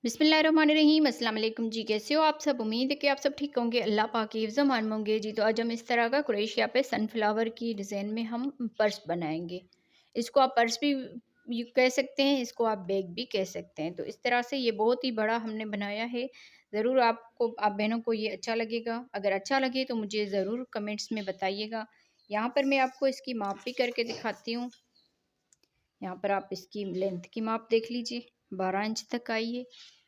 बिस्मिल्लाहिर्रहमानिर्रहीम। अस्सलाम वालेकुम जी, कैसे हो आप सब। उम्मीद है कि आप सब ठीक होंगे, अल्लाह पाक की हिफ्ज़ अमान में होंगे जी। तो आज हम इस तरह का क्रोशिया पे सनफ्लावर की डिज़ाइन में हम पर्स बनाएंगे। इसको आप पर्स भी कह सकते हैं, इसको आप बैग भी कह सकते हैं। तो इस तरह से ये बहुत ही बड़ा हमने बनाया है। ज़रूर आपको, आप बहनों को ये अच्छा लगेगा। अगर अच्छा लगे तो मुझे ज़रूर कमेंट्स में बताइएगा। यहाँ पर मैं आपको इसकी माप भी करके दिखाती हूँ। यहाँ पर आप इसकी लेंथ की माप देख लीजिए, 12 इंच तक आई है।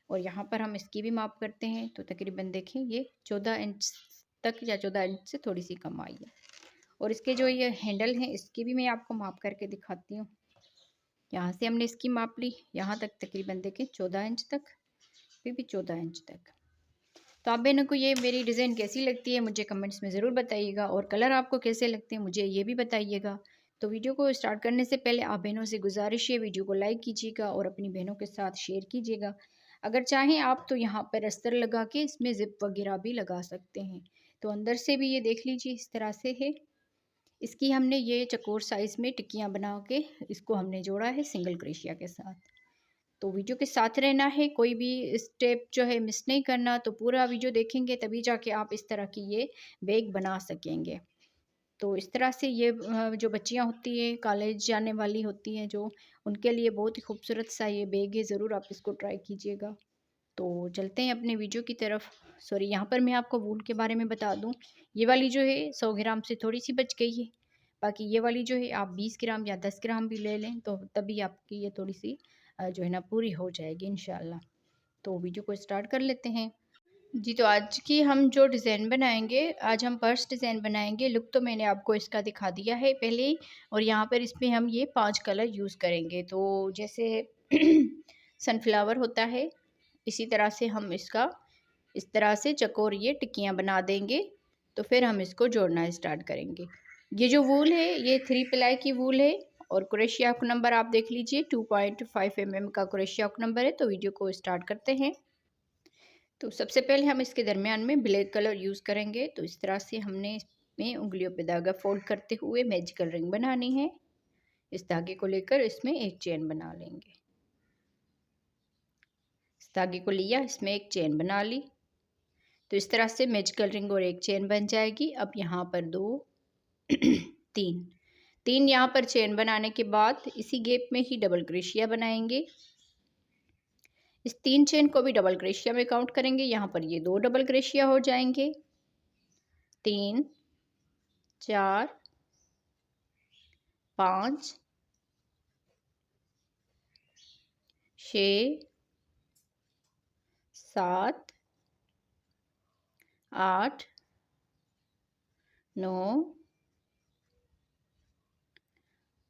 और यहाँ पर हम इसकी भी माप करते हैं तो तकरीबन देखें ये 14 इंच तक या 14 इंच से थोड़ी सी कम आई है। और इसके जो ये हैंडल हैं इसकी भी मैं आपको माप करके दिखाती हूँ। यहाँ से हमने इसकी माप ली, यहाँ तक तकरीबन देखें 14 इंच तक, फिर भी 14 इंच तक। तो आप बहनों को ये मेरी डिज़ाइन कैसी लगती है मुझे कमेंट्स में ज़रूर बताइएगा, और कलर आपको कैसे लगते हैं मुझे ये भी बताइएगा। तो वीडियो को स्टार्ट करने से पहले आप बहनों से गुजारिश है, वीडियो को लाइक कीजिएगा और अपनी बहनों के साथ शेयर कीजिएगा। अगर चाहें आप तो यहाँ पर अस्तर लगा के इसमें ज़िप वगैरह भी लगा सकते हैं। तो अंदर से भी ये देख लीजिए इस तरह से है। इसकी हमने ये चकोर साइज़ में टिक्कियाँ बना के इसको हमने जोड़ा है सिंगल क्रोशिया के साथ। तो वीडियो के साथ रहना है, कोई भी स्टेप जो है मिस नहीं करना। तो पूरा वीडियो देखेंगे तभी जाके आप इस तरह की ये बैग बना सकेंगे। तो इस तरह से ये जो बच्चियां होती हैं, कॉलेज जाने वाली होती हैं जो, उनके लिए बहुत ही खूबसूरत सा ये बैग है। ज़रूर आप इसको ट्राई कीजिएगा। तो चलते हैं अपने वीडियो की तरफ। सॉरी, यहाँ पर मैं आपको वूल के बारे में बता दूँ। ये वाली जो है 100 ग्राम से थोड़ी सी बच गई है। बाकी ये वाली जो है आप 20 ग्राम या 10 ग्राम भी ले लें तो तभी आपकी ये थोड़ी सी जो है ना पूरी हो जाएगी इंशाल्लाह। तो वीडियो को स्टार्ट कर लेते हैं जी। तो आज की हम जो डिज़ाइन बनाएंगे, आज हम पर्स डिज़ाइन बनाएंगे। लुक तो मैंने आपको इसका दिखा दिया है पहले ही। और यहाँ पर इसमें हम ये 5 कलर यूज़ करेंगे। तो जैसे सनफ्लावर होता है, इसी तरह से हम इसका इस तरह से चकोर ये टिक्कियाँ बना देंगे। तो फिर हम इसको जोड़ना स्टार्ट करेंगे। ये जो वूल है ये 3 प्लाई की वूल है। और क्रोशिया हुक नंबर आप देख लीजिए 2.5 mm का क्रोशिया हुक नंबर है। तो वीडियो को स्टार्ट करते हैं। तो सबसे पहले हम इसके दरमियान में ब्लैक कलर यूज़ करेंगे। तो इस तरह से हमने इसमें उंगलियों पे धागा फोल्ड करते हुए मैजिकल रिंग बनानी है। इस धागे को लेकर इसमें एक चेन बना लेंगे। इस धागे को लिया, इसमें एक चेन बना ली। तो इस तरह से मैजिकल रिंग और एक चेन बन जाएगी। अब यहाँ पर 2 तीन यहाँ पर चेन बनाने के बाद इसी गैप में ही डबल क्रोशिया बनाएंगे। इस 3 चेन को भी डबल क्रोशिया में काउंट करेंगे। यहाँ पर ये 2 डबल क्रोशिया हो जाएंगे। 3 4 5 6 7 8 9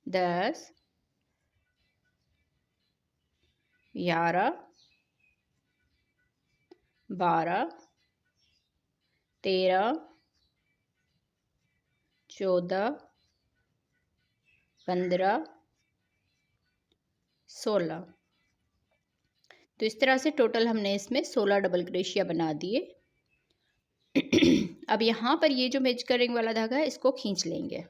10 11 12 13 14 15 16। तो इस तरह से टोटल हमने इसमें 16 डबल क्रोशिया बना दिए। अब यहाँ पर ये जो मैजिकल रिंग वाला धागा है इसको खींच लेंगे।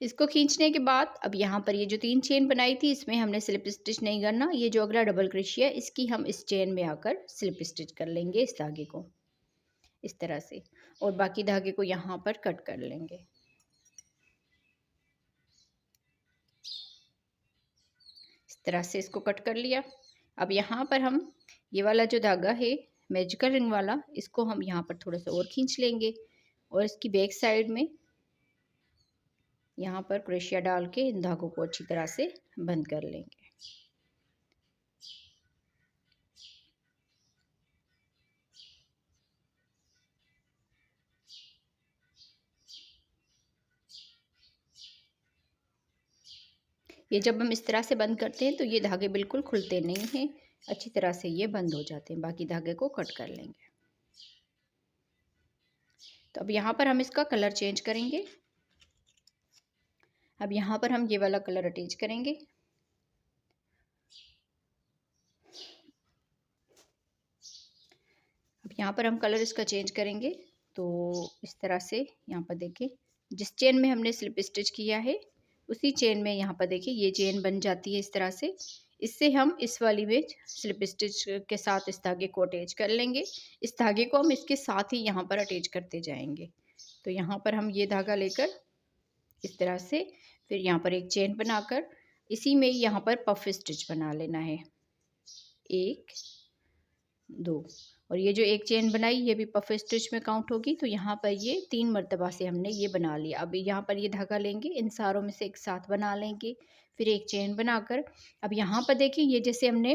इसको खींचने के बाद अब यहाँ पर ये जो 3 चेन बनाई थी इसमें हमने स्लिप स्टिच नहीं करना। ये जो अगला डबल क्रोशिया है इसकी हम इस चेन में आकर स्लिप स्टिच कर लेंगे इस धागे को इस तरह से। और बाकी धागे को यहाँ पर कट कर लेंगे। इस तरह से इसको कट कर लिया। अब यहाँ पर हम ये वाला जो धागा है मैजिकल रिंग वाला, इसको हम यहाँ पर थोड़ा सा और खींच लेंगे और इसकी बैक साइड में यहाँ पर क्रोशिया डाल के इन धागों को अच्छी तरह से बंद कर लेंगे। ये जब हम इस तरह से बंद करते हैं तो ये धागे बिल्कुल खुलते नहीं हैं, अच्छी तरह से ये बंद हो जाते हैं। बाकी धागे को कट कर लेंगे। तो अब यहाँ पर हम इसका कलर चेंज करेंगे। अब यहाँ पर हम ये वाला कलर अटैच करेंगे। अब यहाँ पर हम कलर इसका चेंज करेंगे। तो इस तरह से यहाँ पर देखिए जिस चेन में हमने स्लिप स्टिच किया है उसी चेन में यहाँ पर देखिए ये चेन बन जाती है इस तरह से। इससे हम इस वाली में स्लिप स्टिच के साथ इस धागे को अटैच कर लेंगे। इस धागे को हम इसके साथ ही यहाँ पर अटैच करते जाएंगे। तो यहाँ पर हम ये धागा लेकर इस तरह से फिर यहाँ पर एक चेन बनाकर इसी में यहाँ पर पफ स्टिच बना लेना है। 1 2 और ये जो एक चेन बनाई ये भी पफ स्टिच में काउंट होगी। तो यहाँ पर ये 3 मरतबा से हमने ये बना लिया। अब यहाँ पर ये धागा लेंगे, इन सारों में से एक साथ बना लेंगे, फिर एक चेन बनाकर अब यहाँ पर देखिए ये जैसे हमने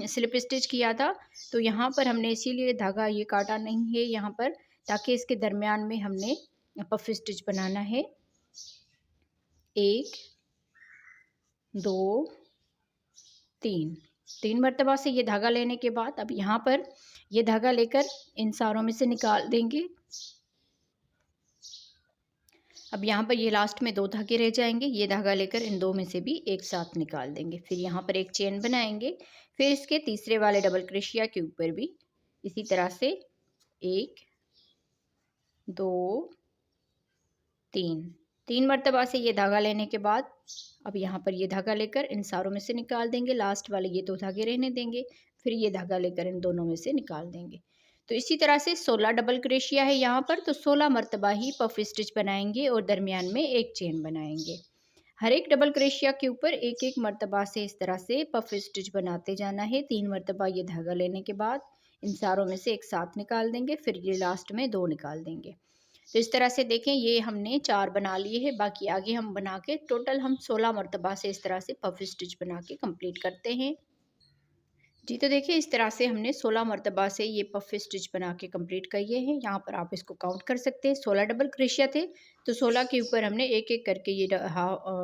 स्लिप स्टिच किया था तो यहाँ पर हमने इसीलिए धागा ये काटा नहीं है यहाँ पर, ताकि इसके दरमियान में हमने पफ स्टिच बनाना है। 1 2 3 मरतबा से ये धागा लेने के बाद अब यहाँ पर ये धागा लेकर इन सारों में से निकाल देंगे। अब यहाँ पर ये लास्ट में 2 धागे रह जाएंगे, ये धागा लेकर इन 2 में से भी एक साथ निकाल देंगे। फिर यहाँ पर एक चेन बनाएंगे, फिर इसके तीसरे वाले डबल क्रोशिया के ऊपर भी इसी तरह से 1 2 3 मरतबा से ये धागा लेने के बाद अब यहाँ पर ये धागा लेकर इन सारों में से निकाल देंगे। लास्ट वाले ये 2 धागे रहने देंगे, फिर ये धागा लेकर इन दोनों में से निकाल देंगे। तो इसी तरह से 16 डबल क्रोशिया है यहाँ पर, तो 16 मरतबा ही पफ स्टिच बनाएंगे और दरमियान में एक चेन बनाएंगे। हर एक डबल क्रोशिया के ऊपर एक एक मरतबा से इस तरह से पफ स्टिच बनाते जाना है। 3 मरतबा ये धागा लेने के बाद इन सारों में से एक साथ निकाल देंगे, फिर ये लास्ट में 2 निकाल देंगे। तो इस तरह से देखें ये हमने 4 बना लिए हैं, बाकी आगे हम बना के टोटल हम 16 मरतबा से इस तरह से पफ स्टिच बना के कंप्लीट करते हैं। जी तो देखिए इस तरह से हमने 16 मरतबा से ये पफ स्टिच बना के कंप्लीट किए हैं। यहाँ पर आप इसको काउंट कर सकते हैं, 16 डबल क्रोशिया थे तो 16 के ऊपर हमने एक एक करके ये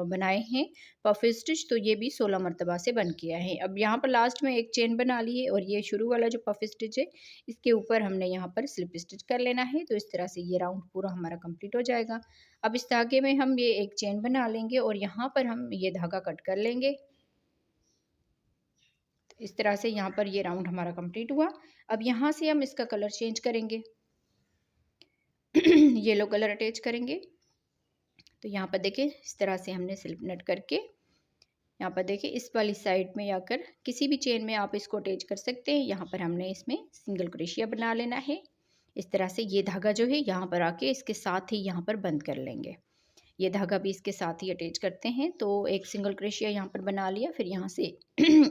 बनाए हैं पफ स्टिच, तो ये भी 16 मरतबा से बन किया है। अब यहाँ पर लास्ट में एक चेन बना ली है और ये शुरू वाला जो पफ स्टिच है इसके ऊपर हमने यहाँ पर स्लिप स्टिच कर लेना है। तो इस तरह से ये राउंड पूरा हमारा कंप्लीट हो जाएगा। अब इस धागे में हम ये एक चेन बना लेंगे और यहाँ पर हम ये धागा कट कर लेंगे। इस तरह से यहाँ पर ये राउंड हमारा कंप्लीट हुआ। अब यहाँ से हम इसका कलर चेंज करेंगे येलो कलर अटैच करेंगे। तो यहाँ पर देखिए इस तरह से हमने स्लिप नट करके यहाँ पर देखिए इस वाली साइड में आकर किसी भी चेन में आप इसको अटैच कर सकते हैं। यहाँ पर हमने इसमें सिंगल क्रोशिया बना लेना है। इस तरह से ये धागा जो है यहाँ पर आके इसके साथ ही यहाँ पर बंद कर लेंगे। ये धागा भी इसके साथ ही अटैच करते हैं। तो एक सिंगल क्रोशिया यहाँ पर बना लिया, फिर यहाँ से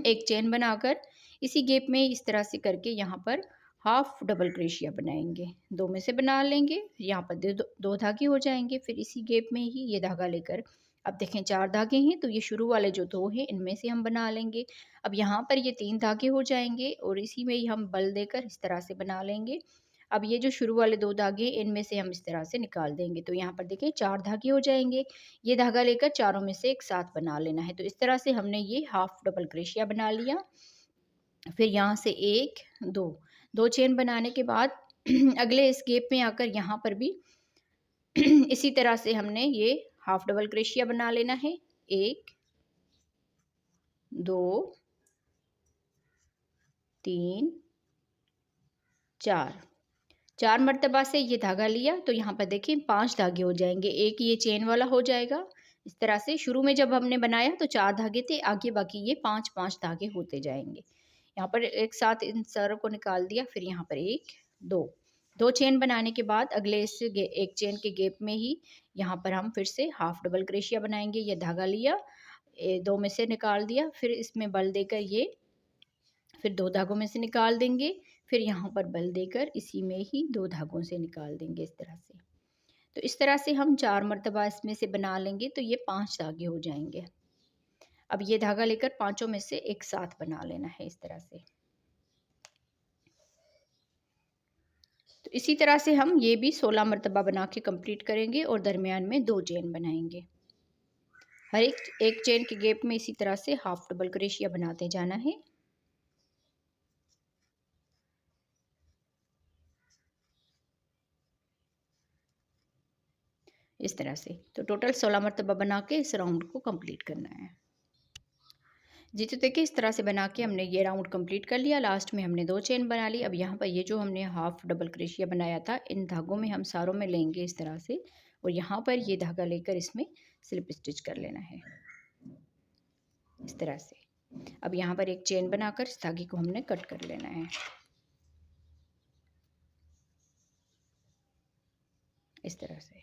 एक चेन बनाकर इसी गैप में इस तरह से करके यहाँ पर हाफ डबल क्रोशिया बनाएंगे। 2 में से बना लेंगे, यहाँ पर 2 धागे हो जाएंगे। फिर इसी गैप में ही ये धागा लेकर अब देखें 4 धागे हैं तो ये शुरू वाले जो 2 हैं इनमें से हम बना लेंगे। अब यहाँ पर ये 3 धागे हो जाएंगे और इसी में ही हम बल देकर इस तरह से बना लेंगे। अब ये जो शुरू वाले 2 धागे इनमें से हम इस तरह से निकाल देंगे। तो यहाँ पर देखिए 4 धागे हो जाएंगे। ये धागा लेकर चारों में से एक साथ बना लेना है। तो इस तरह से हमने ये हाफ डबल क्रोशिया बना लिया। फिर यहाँ से 1 2 चेन बनाने के बाद अगले इस गैप में आकर यहाँ पर भी इसी तरह से हमने ये हाफ डबल क्रोशिया बना लेना है। 1 2 3 4 मरतबा से ये धागा लिया तो यहाँ पर देखिए 5 धागे हो जाएंगे। एक ये चेन वाला हो जाएगा। इस तरह से शुरू में जब हमने बनाया तो 4 धागे थे, आगे बाकी ये 5 धागे होते जाएंगे। यहाँ पर एक साथ इन सारों को निकाल दिया। फिर यहाँ पर 1 2 चेन बनाने के बाद अगले इस एक चेन के गैप में ही यहाँ पर हम फिर से हाफ डबल क्रोशिया बनाएंगे। ये धागा लिया, 2 में से निकाल दिया, फिर इसमें बल देकर ये फिर 2 धागों में से निकाल देंगे। फिर यहाँ पर बल देकर इसी में ही 2 धागों से निकाल देंगे इस तरह से। तो इस तरह से हम 4 मरतबा इसमें से बना लेंगे तो ये 5 धागे हो जाएंगे। अब ये धागा लेकर पांचों में से एक साथ बना लेना है इस तरह से। तो इसी तरह से हम ये भी 16 मरतबा बना के कंप्लीट करेंगे और दरमियान में 2 चेन बनाएंगे। हर एक चेन के गैप में इसी तरह से हाफ डबल क्रोशिया बनाते जाना है। इस तरह से तो टोटल 16 मरतबा बना के इस राउंड को कंप्लीट करना है। जी तो देखिए इस तरह से बना के हमने ये राउंड कंप्लीट कर लिया। लास्ट में हमने 2 चेन बना ली। अब यहाँ पर ये जो हमने हाफ डबल क्रोशिया बनाया था इन धागों में हम सारों में लेंगे इस तरह से और यहाँ पर ये धागा लेकर इसमें स्लिप स्टिच कर लेना है इस तरह से। अब यहाँ पर एक चेन बनाकर इस धागे को हमने कट कर लेना है इस तरह से।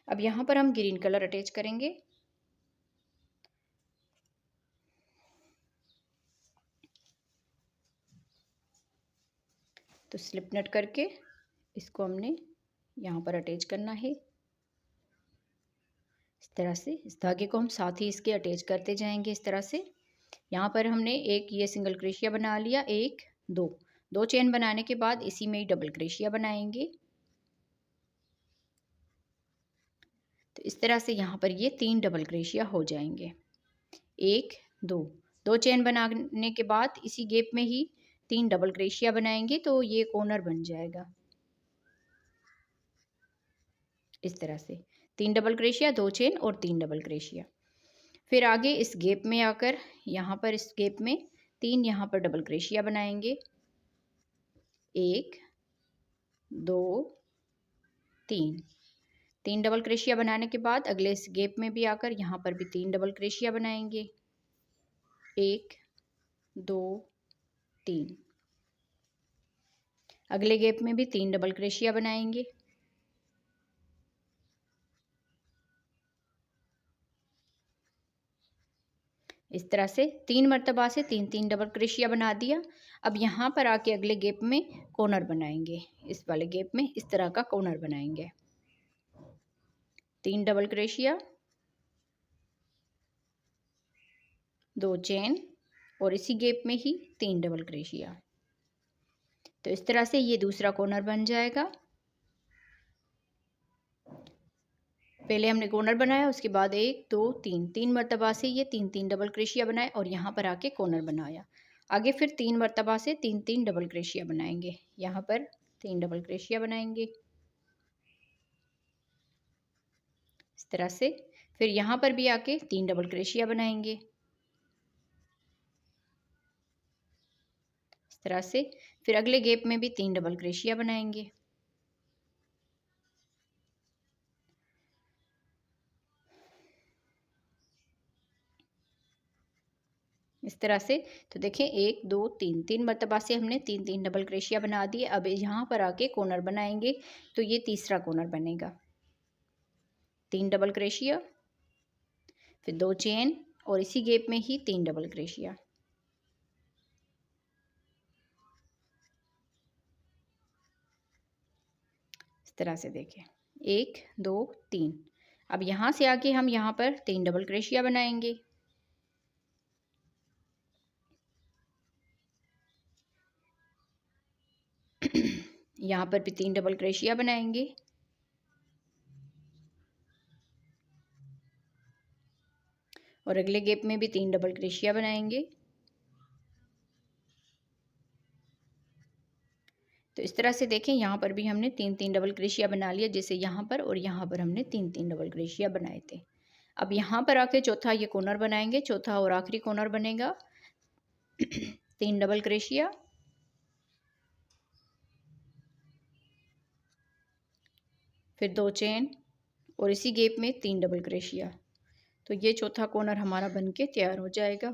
अब यहाँ पर हम ग्रीन कलर अटैच करेंगे। तो स्लिप नट करके इसको हमने यहाँ पर अटैच करना है इस तरह से। इस धागे को हम साथ ही इसके अटैच करते जाएंगे इस तरह से। यहाँ पर हमने एक ये सिंगल क्रोशिया बना लिया, एक दो चेन बनाने के बाद इसी में ही डबल क्रोशिया बनाएंगे। तो इस तरह से यहाँ पर ये 3 डबल क्रोशिया हो जाएंगे। 1 2 चेन बनाने के बाद इसी गैप में ही 3 डबल क्रोशिया बनाएंगे तो ये कॉर्नर बन जाएगा इस तरह से। 3 डबल क्रोशिया, 2 चेन और 3 डबल क्रोशिया। फिर आगे इस गैप में आकर यहाँ पर इस गैप में 3 यहाँ पर डबल क्रोशिया बनाएंगे। 1 2 3 डबल क्रोशिया बनाने के बाद अगले इस गैप में भी आकर यहाँ पर भी 3 डबल क्रोशिया बनाएंगे। 1 2 3। अगले गैप में भी 3 डबल क्रोशिया बनाएंगे। इस तरह से 3 मरतबा से 3 डबल क्रोशिया बना दिया। अब यहाँ पर आके अगले गैप में कॉर्नर बनाएंगे। इस वाले गैप में इस तरह का कॉर्नर बनाएंगे। 3 डबल क्रोशिया, 2 चेन और इसी गैप में ही 3 डबल क्रोशिया। तो इस तरह से ये दूसरा कॉर्नर बन जाएगा। पहले हमने कॉर्नर बनाया, उसके बाद 1 2 3 मरतबा से ये 3 डबल क्रोशिया बनाए और यहाँ पर आके कॉर्नर बनाया। आगे फिर 3 मरतबा से 3 डबल क्रोशिया बनाएंगे। यहाँ पर 3 डबल क्रोशिया बनाएंगे इस तरह से। फिर यहाँ पर भी आके 3 डबल क्रोशिया बनाएंगे इस तरह से। फिर अगले गैप में भी 3 डबल क्रोशिया बनाएंगे। इस तरह से। तो देखें 1 2 3 मरतबा से हमने 3 डबल क्रोशिया बना दिए। अब यहाँ पर आके कॉर्नर बनाएंगे तो ये तीसरा कॉर्नर बनेगा। 3 डबल क्रोशिया, फिर 2 चेन और इसी गैप में ही 3 डबल क्रोशिया। इस तरह से देखें 1 2 3। अब यहाँ से आके हम यहाँ पर 3 डबल क्रोशिया बनाएंगे। यहाँ पर भी 3 डबल क्रोशिया बनाएंगे। और अगले गैप में भी 3 डबल क्रोशिया बनाएंगे। तो इस तरह से देखें यहाँ पर भी हमने 3 डबल क्रोशिया बना लिया, जैसे यहाँ पर और यहाँ पर हमने 3 डबल क्रोशिया बनाए थे। अब यहाँ पर आके चौथा ये कॉर्नर बनाएंगे, चौथा और आखिरी कॉर्नर बनेगा। 3 डबल क्रोशिया, फिर 2 चेन और इसी गैप में 3 डबल क्रोशिया। तो ये चौथा कॉर्नर हमारा बनके तैयार हो जाएगा।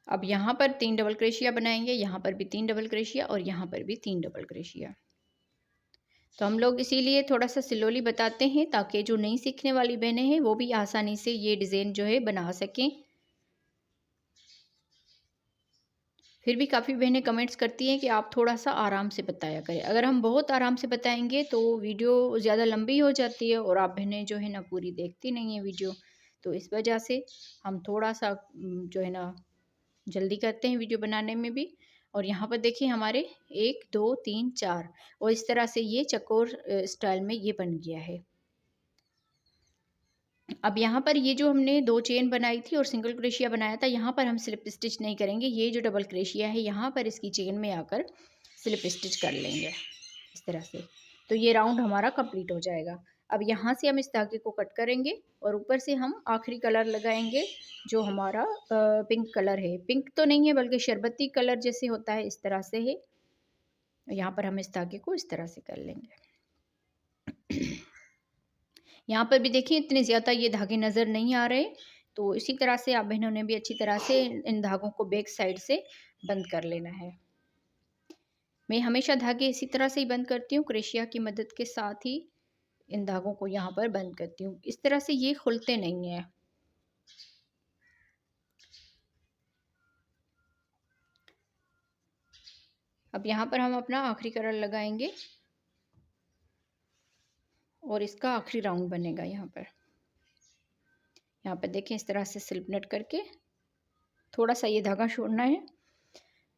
अब यहाँ पर 3 डबल क्रोशिया बनाएंगे, यहाँ पर भी 3 डबल क्रोशिया और यहाँ पर भी 3 डबल क्रोशिया। तो हम लोग इसीलिए थोड़ा सा स्लोली बताते हैं ताकि जो नई सीखने वाली बहनें हैं वो भी आसानी से ये डिज़ाइन जो है बना सकें। फिर भी काफ़ी बहनें कमेंट्स करती हैं कि आप थोड़ा सा आराम से बताया करें। अगर हम बहुत आराम से बताएंगे तो वीडियो ज़्यादा लंबी हो जाती है और आप बहनें जो है ना पूरी देखती नहीं है वीडियो। तो इस वजह से हम थोड़ा सा जो है ना जल्दी करते हैं वीडियो बनाने में भी। और यहाँ पर देखिए हमारे 1 2 3 4 और इस तरह से ये चकोर स्टाइल में ये बन गया है। अब यहाँ पर ये जो हमने 2 चेन बनाई थी और सिंगल क्रोशिया बनाया था, यहाँ पर हम स्लिप स्टिच नहीं करेंगे। ये जो डबल क्रोशिया है यहाँ पर इसकी चेन में आकर स्लिप स्टिच कर लेंगे इस तरह से। तो ये राउंड हमारा कंप्लीट हो जाएगा। अब यहाँ से हम इस धागे को कट करेंगे और ऊपर से हम आखिरी कलर लगाएंगे जो हमारा पिंक कलर है। पिंक तो नहीं है बल्कि शरबती कलर जैसे होता है, इस तरह से है। यहाँ पर हम इस धागे को इस तरह से कर लेंगे। यहाँ पर भी देखिए इतने ज़्यादा ये धागे नज़र नहीं आ रहे, तो इसी तरह से आप बहनों ने भी अच्छी तरह से इन धागों को बैक साइड से बंद कर लेना है। मैं हमेशा धागे इसी तरह से ही बंद करती हूँ, क्रोशिया की मदद के साथ ही इन धागों को यहाँ पर बंद करती हूँ। इस तरह से ये खुलते नहीं हैं। अब यहाँ पर हम अपना आखिरी कलर लगाएंगे और इसका आखिरी राउंड बनेगा यहाँ पर। यहाँ पर देखें इस तरह से स्लिप नट करके थोड़ा सा ये धागा छोड़ना है।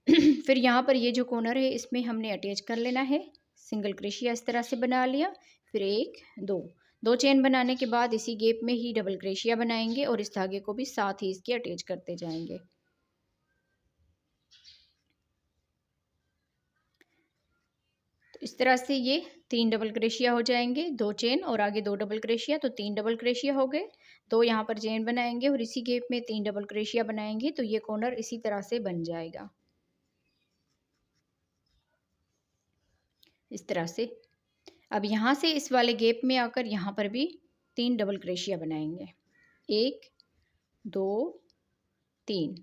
फिर यहाँ पर ये जो कॉर्नर है इसमें हमने अटैच कर लेना है। सिंगल क्रोशिया इस तरह से बना लिया, फिर एक दो चेन बनाने के बाद इसी गैप में ही डबल क्रोशिया बनाएंगे और इस धागे को भी साथ ही इसके अटैच करते जाएंगे। तो इस तरह से ये 3 डबल क्रोशिया हो जाएंगे, 2 चेन और आगे 2 डबल क्रोशिया, तो 3 डबल क्रोशिया हो गए। 2 यहाँ पर चेन बनाएंगे और इसी गैप में 3 डबल क्रोशिया बनाएंगे, तो ये कॉर्नर इसी तरह से बन जाएगा, इस तरह से। अब यहाँ से इस वाले गैप में आकर यहाँ पर भी 3 डबल क्रोशिया बनाएंगे, 1 2 3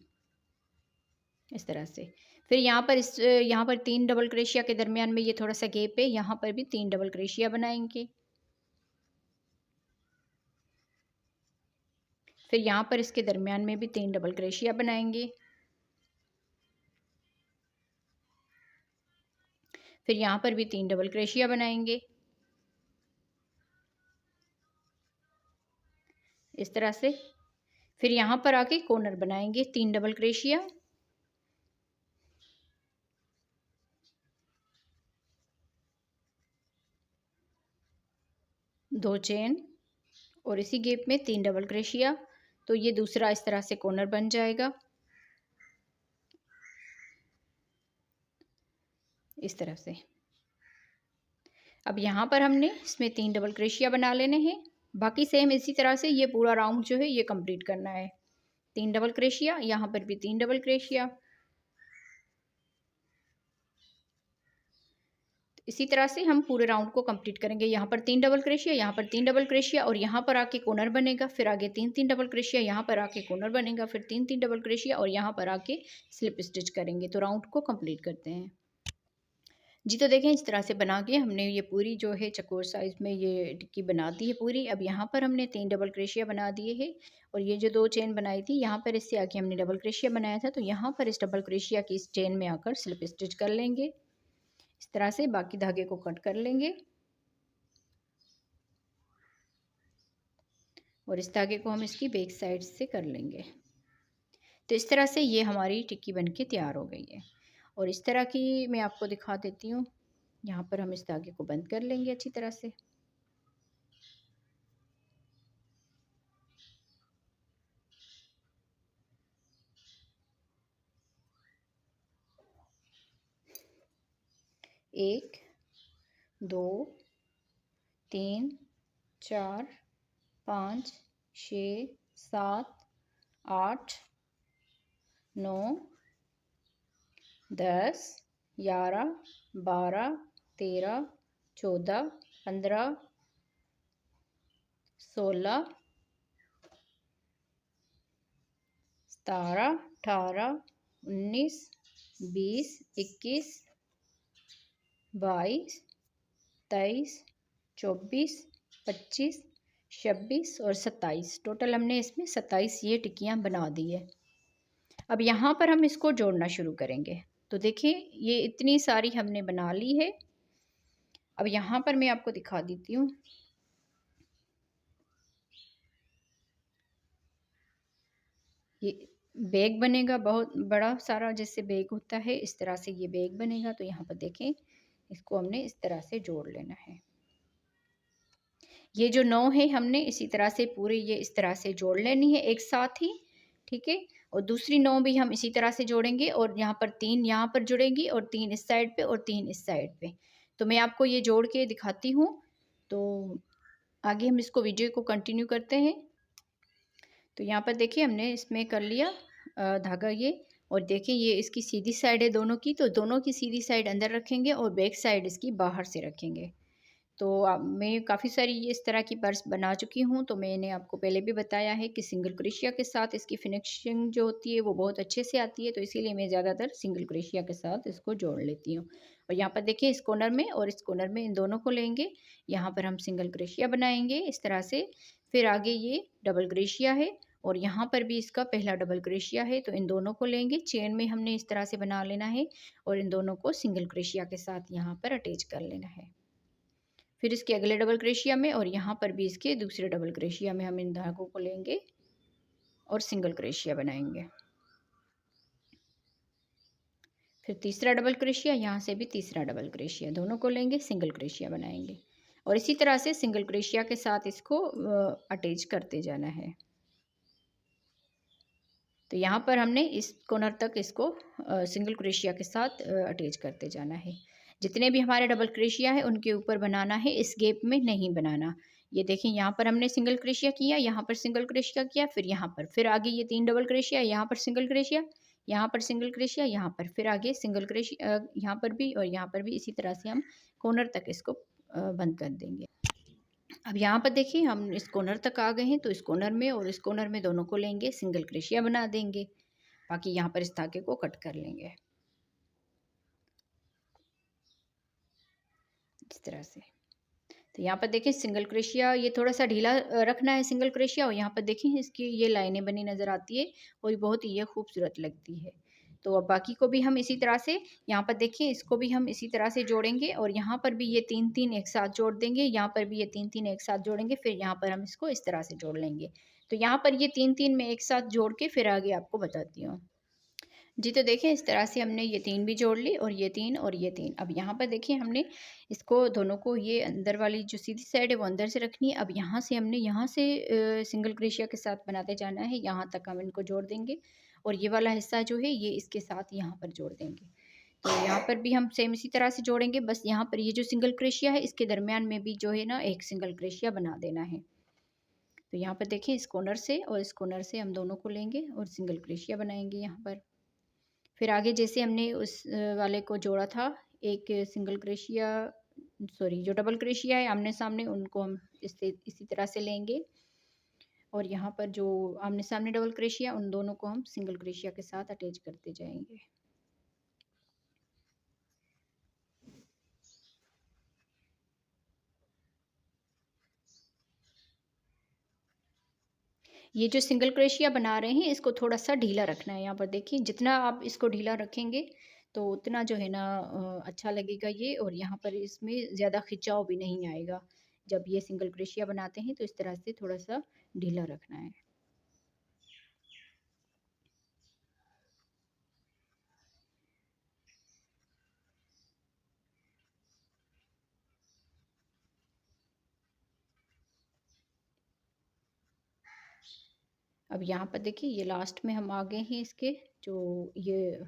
इस तरह से। फिर यहाँ पर 3 डबल क्रोशिया के दरमियान में ये थोड़ा सा गैप है, यहाँ पर भी 3 डबल क्रोशिया बनाएंगे। फिर यहाँ पर इसके दरमियान में भी 3 डबल क्रोशिया बनाएंगे। फिर यहाँ पर भी 3 डबल क्रोशिया बनाएंगे, इस तरह से। फिर यहाँ पर आके कॉर्नर बनाएंगे, 3 डबल क्रोशिया, 2 चेन और इसी गैप में 3 डबल क्रोशिया, तो ये दूसरा इस तरह से कॉर्नर बन जाएगा, इस तरह से। अब यहाँ पर हमने इसमें 3 डबल क्रोशिया बना लेने हैं। बाकी सेम इसी तरह से ये पूरा राउंड जो है ये कंप्लीट करना है। 3 डबल क्रोशिया, यहाँ पर भी 3 डबल क्रोशिया। इसी तरह से हम पूरे राउंड को कंप्लीट करेंगे। यहाँ पर 3 डबल क्रोशिया, यहाँ पर 3 डबल क्रोशिया और यहाँ पर आके कॉर्नर बनेगा। फिर आगे 3 डबल क्रोशिया, यहाँ पर आके कॉर्नर बनेगा। फिर 3 डबल क्रोशिया और यहाँ पर आके स्लिप स्टिच करेंगे। तो राउंड को कंप्लीट करते हैं जी। तो देखें इस तरह से बना के हमने ये पूरी जो है चकोर साइज में ये टिक्की बना दी है पूरी। अब यहाँ पर हमने 3 डबल क्रोशिया बना दिए हैं और ये जो 2 चेन बनाई थी यहाँ पर इससे आगे हमने डबल क्रोशिया बनाया था, तो यहाँ पर इस डबल क्रोशिया की इस चेन में आकर स्लिप स्टिच कर लेंगे, इस तरह से। बाकी धागे को कट कर लेंगे और इस धागे को हम इसकी बैक साइड से कर लेंगे। तो इस तरह से ये हमारी टिक्की बनके तैयार हो गई है। और इस तरह की मैं आपको दिखा देती हूँ। यहाँ पर हम इस धागे को बंद कर लेंगे अच्छी तरह से। एक 2 3 4 5 6 7 8 9 10 11 12 13 14 15 16 17 18 19 20 21 22 23 24 25 26 और 27, टोटल हमने इसमें 27 ये टिक्कियाँ बना दी है। अब यहाँ पर हम इसको जोड़ना शुरू करेंगे। तो देखिए ये इतनी सारी हमने बना ली है। अब यहाँ पर मैं आपको दिखा देती हूँ। ये बैग बनेगा बहुत बड़ा सारा, जैसे बैग होता है इस तरह से ये बैग बनेगा। तो यहाँ पर देखें इसको हमने इस तरह से जोड़ लेना है। ये जो 9 है हमने इसी तरह से पूरे ये इस तरह से जोड़ लेनी है एक साथ ही, ठीक है। और दूसरी 9 भी हम इसी तरह से जोड़ेंगे और यहाँ पर 3 यहाँ पर जुड़ेंगी और 3 इस साइड पे और 3 इस साइड पे। तो मैं आपको ये जोड़ के दिखाती हूँ। तो आगे हम इसको वीडियो को कंटिन्यू करते हैं। तो यहाँ पर देखिए हमने इसमें कर लिया धागा ये, और देखिए ये इसकी सीधी साइड है दोनों की, तो दोनों की सीधी साइड अंदर रखेंगे और बैक साइड इसकी बाहर से रखेंगे। तो मैं काफ़ी सारी इस तरह की पर्स बना चुकी हूँ, तो मैंने आपको पहले भी बताया है कि सिंगल क्रोशिया के साथ इसकी फिनिशिंग जो होती है वो बहुत अच्छे से आती है, तो इसीलिए मैं ज़्यादातर सिंगल क्रोशिया के साथ इसको जोड़ लेती हूँ। और यहाँ पर देखिए इस कॉर्नर में और इस कॉर्नर में इन दोनों को लेंगे, यहाँ पर हम सिंगल क्रोशिया बनाएंगे इस तरह से। फिर आगे ये डबल क्रोशिया है और यहाँ पर भी इसका पहला डबल क्रोशिया है, तो इन दोनों को लेंगे, चेन में हमने इस तरह से बना लेना है और इन दोनों को सिंगल क्रोशिया के साथ यहाँ पर अटैच कर लेना है। फिर इसके अगले डबल क्रोशिया में और यहाँ पर भी इसके दूसरे डबल क्रोशिया में हम इन धागों को लेंगे और सिंगल क्रोशिया बनाएंगे। फिर तीसरा डबल क्रोशिया, यहाँ से भी तीसरा डबल क्रोशिया, दोनों को लेंगे, सिंगल क्रोशिया बनाएंगे और इसी तरह से सिंगल क्रोशिया के साथ इसको अटैच करते जाना है। तो यहाँ पर हमने इस कॉर्नर तक इसको सिंगल क्रोशिया के साथ अटैच करते जाना है। जितने भी हमारे डबल क्रोशिया है उनके ऊपर बनाना है, इस गैप में नहीं बनाना। ये देखें यहाँ पर हमने सिंगल क्रोशिया किया, यहाँ पर सिंगल क्रोशिया किया, फिर यहाँ पर, फिर आगे ये 3 डबल क्रोशिया, यहाँ पर सिंगल क्रोशिया, यहाँ पर सिंगल क्रोशिया, यहाँ पर, फिर आगे सिंगल क्रोशिया यहाँ पर भी और यहाँ पर भी, इसी तरह से हम कॉर्नर तक इसको बंद कर देंगे। अब यहाँ पर देखिए हम इस कॉर्नर तक आ गए हैं, तो इस कॉर्नर में और इस कॉर्नर में दोनों को लेंगे, सिंगल क्रोशिया बना देंगे, बाकी यहाँ पर इस धागे को कट कर लेंगे इस तरह से। तो यहाँ पर देखें सिंगल क्रोशिया ये थोड़ा सा ढीला रखना है सिंगल क्रोशिया, और यहाँ पर देखें इसकी ये लाइनें बनी नज़र आती है और बहुत ही ये खूबसूरत लगती है। तो अब बाकी को भी हम इसी तरह से, यहाँ पर देखिए इसको भी हम इसी तरह से जोड़ेंगे और यहाँ पर भी ये 3-3 एक साथ जोड़ देंगे, यहाँ पर भी ये 3-3 एक साथ जोड़ेंगे, फिर यहाँ पर हम इसको इस तरह से जोड़ लेंगे। तो यहाँ पर ये 3-3 में एक साथ जोड़ के फिर आगे आपको बताती हूँ। जी, तो देखिए इस तरह से हमने ये 3 भी जोड़ ली और ये 3 और ये 3। अब यहाँ पर देखिए हमने इसको दोनों को, ये अंदर वाली जो सीधी साइड है वो अंदर से रखनी है। अब यहाँ से हमने यहाँ से सिंगल क्रोशिया के साथ बनाते जाना है, यहाँ तक हम इनको जोड़ देंगे और ये वाला हिस्सा जो है ये इसके साथ यहाँ पर जोड़ देंगे। तो यहाँ पर भी हम सेम इसी तरह से जोड़ेंगे, बस यहाँ पर ये जो सिंगल क्रोशिया है इसके दरमियान में भी जो है ना एक सिंगल क्रोशिया बना देना है। तो यहाँ पर देखिए इस कॉर्नर से और इस कॉर्नर से हम दोनों को लेंगे और सिंगल क्रोशिया बनाएंगे यहाँ पर। फिर आगे जैसे हमने उस वाले को जोड़ा था, एक सिंगल क्रोशिया, सॉरी जो डबल क्रोशिया है आमने सामने, उनको हम इसी तरह से लेंगे और यहाँ पर जो आमने सामने डबल क्रोशिया, उन दोनों को हम सिंगल क्रोशिया के साथ अटैच करते जाएंगे। ये जो सिंगल क्रोशिया बना रहे हैं इसको थोड़ा सा ढीला रखना है। यहाँ पर देखिए जितना आप इसको ढीला रखेंगे तो उतना जो है ना अच्छा लगेगा ये, और यहाँ पर इसमें ज़्यादा खिंचाव भी नहीं आएगा। जब ये सिंगल क्रोशिया बनाते हैं तो इस तरह से थोड़ा सा ढीला रखना है। अब यहाँ पर देखिए ये लास्ट में हम आ गए हैं, इसके जो ये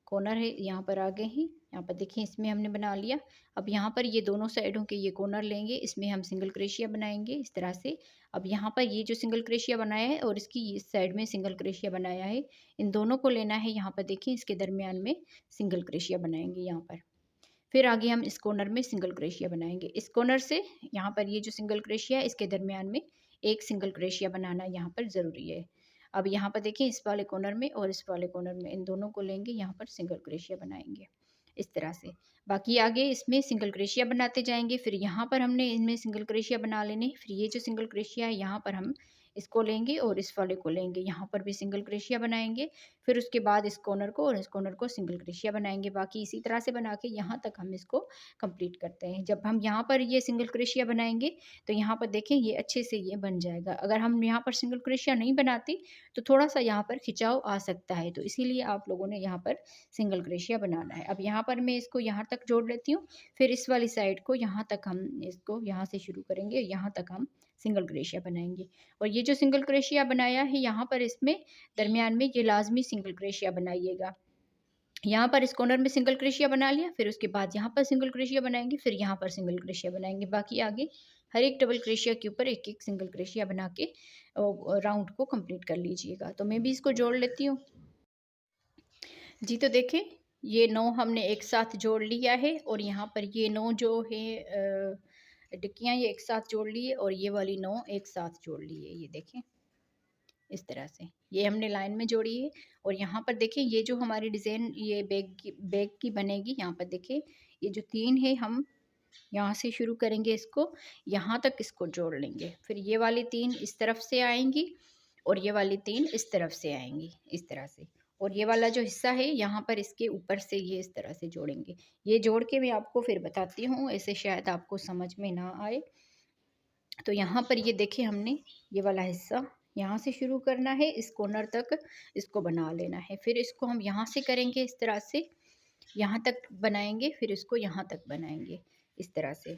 कॉर्नर है यहाँ पर आ गए हैं। यहाँ पर देखिए इसमें हमने बना लिया। अब यहाँ पर ये दोनों साइडों के ये कॉर्नर लेंगे, इसमें हम सिंगल क्रोशिया बनाएंगे इस तरह से। अब यहाँ पर ये जो सिंगल क्रोशिया बनाया है और इसकी इस साइड में सिंगल क्रोशिया बनाया है, इन दोनों को लेना है। यहाँ पर देखिए इसके दरमियान में सिंगल क्रोशिया बनाएंगे यहाँ पर। फिर आगे हम इस कॉर्नर में सिंगल क्रोशिया बनाएंगे। इस कॉर्नर से यहाँ पर ये जो सिंगल क्रोशिया है इसके दरमियान में एक सिंगल क्रोशिया बनाना यहाँ पर ज़रूरी है। अब यहाँ पर देखिए इस वाले कॉर्नर में और इस वाले कॉर्नर में इन दोनों को लेंगे, यहाँ पर सिंगल क्रोशिया बनाएंगे इस तरह से। बाकी आगे इसमें सिंगल क्रोशिया बनाते जाएंगे, फिर यहाँ पर हमने इनमें सिंगल क्रोशिया बना लेने। फिर ये जो सिंगल क्रोशिया है यहाँ पर हम इसको लेंगे और इस वाले को लेंगे, यहाँ पर भी सिंगल क्रोशिया बनाएंगे। फिर उसके बाद इस कॉर्नर को और इस कॉर्नर को सिंगल क्रोशिया बनाएंगे। बाकी इसी तरह से बना के यहाँ तक हम इसको कंप्लीट करते हैं। जब हम यहाँ पर ये सिंगल क्रोशिया बनाएंगे तो यहाँ पर देखें ये अच्छे से ये बन जाएगा। अगर हम यहाँ पर सिंगल क्रोशिया नहीं बनाते तो थोड़ा सा यहाँ पर खिंचाव आ सकता है, तो इसीलिए आप लोगों ने यहाँ पर सिंगल क्रोशिया बनाना है। अब यहाँ पर मैं इसको यहाँ तक जोड़ लेती हूँ, फिर इस वाली साइड को यहाँ तक हम इसको यहाँ से शुरू करेंगे, यहाँ तक हम सिंगल क्रोशिया बनाएंगे। और ये जो सिंगल क्रोशिया बनाया है यहाँ पर इसमें दरमियान में ये लाजमी सिंगल क्रोशिया बनाइएगा। यहाँ पर इस कॉर्नर में सिंगल क्रोशिया बना लिया, फिर उसके बाद यहाँ पर सिंगल क्रोशिया बनाएंगे, फिर यहाँ पर सिंगल क्रोशिया बनाएंगे। बाकी आगे हर एक डबल क्रोशिया के ऊपर एक एक सिंगल क्रोशिया बना के राउंड को कंप्लीट कर लीजिएगा। तो मैं भी इसको जोड़ लेती हूँ। जी, तो देखें ये 9 हमने एक साथ जोड़ लिया है और यहाँ पर ये 9 जो है टिक्कियाँ ये एक साथ जोड़ ली है और ये वाली 9 एक साथ जोड़ ली है, ये देखें इस तरह से ये हमने लाइन में जोड़ी है। और यहाँ पर देखें ये जो हमारी डिज़ाइन ये बैग की बनेगी, यहाँ पर देखें ये जो 3 है हम यहाँ से शुरू करेंगे, इसको यहाँ तक इसको जोड़ लेंगे, फिर ये वाली 3 इस तरफ से आएंगी और ये वाली 3 इस तरफ से आएंगी इस तरह से। और ये वाला जो हिस्सा है यहाँ पर इसके ऊपर से ये इस तरह से जोड़ेंगे। ये जोड़ के मैं आपको फिर बताती हूँ, ऐसे शायद आपको समझ में ना आए। तो यहाँ पर ये देखें हमने ये वाला हिस्सा यहाँ से शुरू करना है, इस कॉर्नर तक इसको बना लेना है, फिर इसको हम यहाँ से करेंगे इस तरह से यहाँ तक बनाएंगे, फिर इसको यहाँ तक बनाएंगे इस तरह से।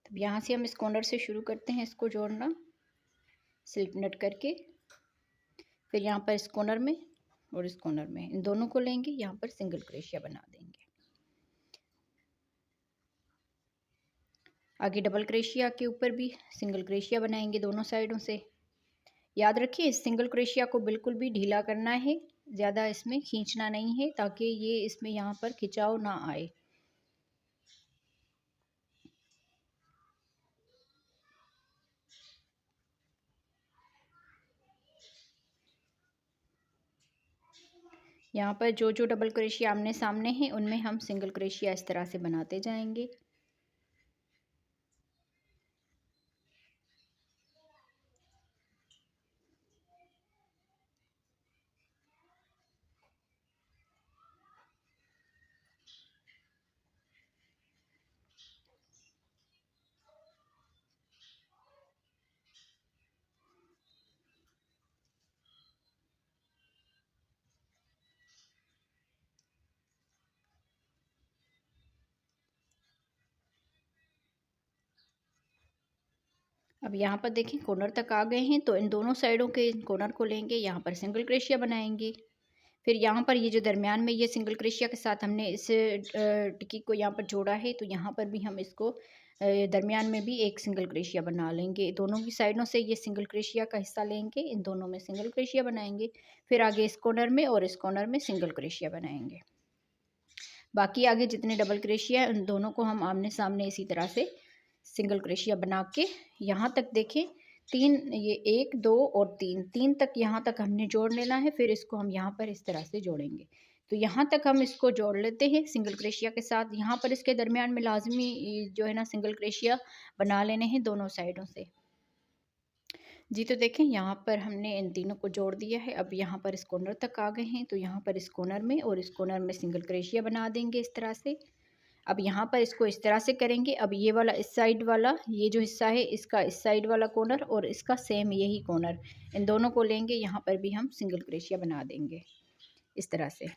तब यहाँ से हम इस कॉर्नर से शुरू करते हैं इसको जोड़ना स्लिप नट करके, फिर यहाँ पर इस कॉर्नर में और इस कॉर्नर में इन दोनों को लेंगे, यहाँ पर सिंगल क्रोशिया बना देंगे। आगे डबल क्रोशिया के ऊपर भी सिंगल क्रोशिया बनाएंगे दोनों साइडों से। याद रखिए इस सिंगल क्रोशिया को बिल्कुल भी ढीला करना है, ज़्यादा इसमें खींचना नहीं है ताकि ये इसमें यहाँ पर खिंचाव ना आए। यहाँ पर जो जो डबल क्रोशिया आमने सामने हैं उनमें हम सिंगल क्रोशिया इस तरह से बनाते जाएंगे। अब यहाँ पर देखें कॉर्नर तक आ गए हैं, तो इन दोनों साइडों के कॉर्नर को लेंगे, यहाँ पर सिंगल क्रोशिया बनाएंगे। फिर यहाँ पर ये जो दरमियान में ये सिंगल क्रोशिया के साथ हमने इस टिक्की को यहाँ पर जोड़ा है, तो यहाँ पर भी हम इसको दरमियान में भी एक सिंगल क्रोशिया बना लेंगे। दोनों की साइडों से ये सिंगल क्रोशिया का हिस्सा लेंगे, इन दोनों में सिंगल क्रोशिया बनाएंगे। फिर आगे इस कॉर्नर में और इस कॉर्नर में सिंगल क्रोशिया बनाएंगे। बाकी आगे जितने डबल क्रोशिया है उन दोनों को हम आमने सामने इसी तरह से सिंगल क्रोशिया बना के यहाँ तक देखें 3, ये 1 2 और 3 तक यहाँ तक हमने जोड़ लेना है। फिर इसको हम यहाँ पर इस तरह से जोड़ेंगे। तो यहाँ तक हम इसको जोड़ लेते हैं सिंगल क्रोशिया के साथ। यहाँ पर इसके दरमियान में लाजमी जो है ना सिंगल क्रोशिया बना लेने हैं दोनों साइडों से। जी तो देखें यहाँ पर हमने इन तीनों को जोड़ दिया है। अब यहाँ पर इस कॉर्नर तक आ गए हैं, तो यहाँ पर इस कॉर्नर में और इस कॉर्नर में सिंगल क्रोशिया बना देंगे इस तरह से। अब यहाँ पर इसको इस तरह से करेंगे। अब ये वाला इस साइड वाला ये जो हिस्सा है इसका इस साइड वाला कॉर्नर और इसका सेम यही कॉर्नर, इन दोनों को लेंगे, यहाँ पर भी हम सिंगल क्रोशिया बना देंगे इस तरह से।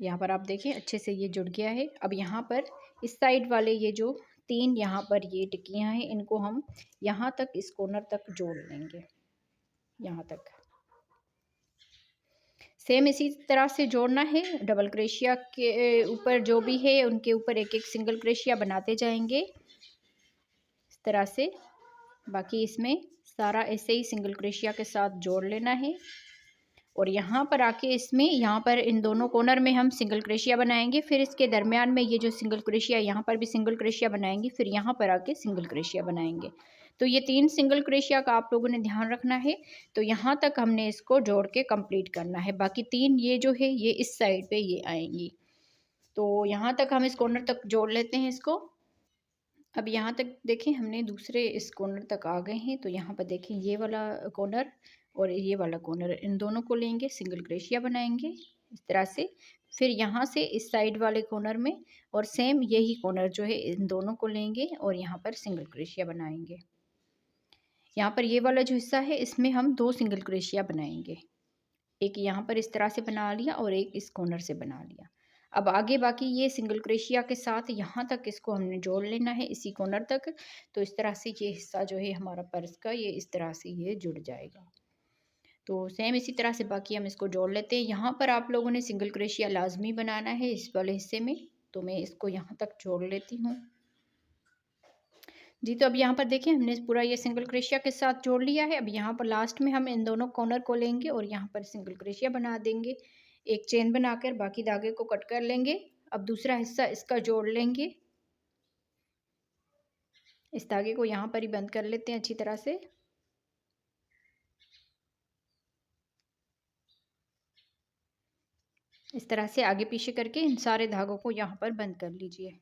यहाँ पर आप देखें अच्छे से ये जुड़ गया है। अब यहाँ पर इस साइड वाले ये जो 3 यहाँ पर ये टिक्कियाँ हैं इनको हम यहाँ तक इस कॉर्नर तक जोड़ लेंगे, यहाँ तक सेम इसी तरह से जोड़ना है। डबल क्रोशिया के ऊपर जो भी है उनके ऊपर एक एक सिंगल क्रोशिया बनाते जाएंगे इस तरह से। बाकी इसमें सारा ऐसे ही सिंगल क्रोशिया के साथ जोड़ लेना है। और यहाँ पर आके इसमें यहाँ पर इन दोनों कॉर्नर में हम सिंगल क्रोशिया बनाएंगे। फिर इसके दरमियान में ये जो सिंगल क्रोशिया यहाँ पर भी सिंगल क्रोशिया बनाएंगे, फिर यहाँ पर आके सिंगल क्रोशिया बनाएंगे। तो ये 3 सिंगल क्रोशिया का आप लोगों ने ध्यान रखना है। तो यहाँ तक हमने इसको जोड़ के कंप्लीट करना है। बाकी 3 ये जो है ये इस साइड पे ये आएंगी। तो यहाँ तक हम इस कॉर्नर तक जोड़ लेते हैं इसको। अब यहाँ तक देखें हमने दूसरे इस कॉर्नर तक आ गए हैं। तो यहाँ पर देखें ये वाला कॉर्नर और ये वाला कॉर्नर, इन दोनों को लेंगे, सिंगल क्रोशिया बनाएंगे इस तरह से। फिर यहाँ से इस साइड वाले कॉर्नर में और सेम यही कॉर्नर जो है इन दोनों को लेंगे और यहाँ पर सिंगल क्रोशिया बनाएंगे। यहाँ पर ये वाला जो हिस्सा है इसमें हम 2 सिंगल क्रोशिया बनाएंगे, एक यहाँ पर इस तरह से बना लिया और एक इस कॉर्नर से बना लिया। अब आगे बाकी ये सिंगल क्रोशिया के साथ यहाँ तक इसको हमने जोड़ लेना है इसी कॉर्नर तक। तो इस तरह से ये हिस्सा जो है हमारा पर्स का ये इस तरह से ये जुड़ जाएगा। तो सेम इसी तरह से बाकी हम इसको जोड़ लेते हैं। यहाँ पर आप लोगों ने सिंगल क्रोशिया लाजमी बनाना है इस वाले हिस्से में। तो मैं इसको यहाँ तक जोड़ लेती हूँ। जी, तो अब यहाँ पर देखिए हमने पूरा ये सिंगल क्रोशिया के साथ जोड़ लिया है। अब यहाँ पर लास्ट में हम इन दोनों कॉर्नर को लेंगे और यहाँ पर सिंगल क्रोशिया बना देंगे। एक चेन बनाकर बाकी धागे को कट कर लेंगे। अब दूसरा हिस्सा इसका जोड़ लेंगे। इस धागे को यहाँ पर ही बंद कर लेते हैं अच्छी तरह से। इस तरह से आगे पीछे करके इन सारे धागों को यहाँ पर बंद कर लीजिए।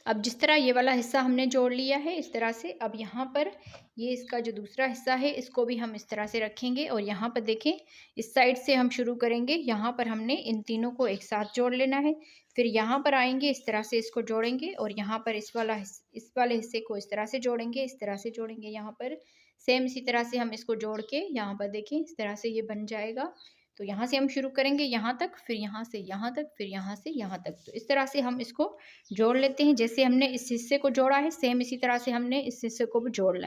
अब जिस तरह ये वाला हिस्सा हमने जोड़ लिया है इस तरह से, अब यहाँ पर ये इसका जो दूसरा हिस्सा है इसको भी हम इस तरह से रखेंगे और यहाँ पर देखें इस साइड से हम शुरू करेंगे। यहाँ पर हमने इन तीनों को एक साथ जोड़ लेना है। फिर यहाँ पर आएंगे, इस तरह से इसको जोड़ेंगे और यहाँ पर इस वाले हिस्से को इस तरह से जोड़ेंगे, इस तरह से जोड़ेंगे। यहाँ पर सेम इसी तरह से हम इसको जोड़ के यहाँ पर देखें इस तरह से ये बन जाएगा। तो यहाँ से हम शुरू करेंगे यहाँ तक, फिर यहाँ से यहाँ तक, फिर यहाँ से यहाँ तक। तो इस तरह से हम इसको जोड़ लेते हैं। जैसे हमने इस हिस्से को जोड़ा है सेम इसी तरह से हमने इस हिस्से को भी जोड़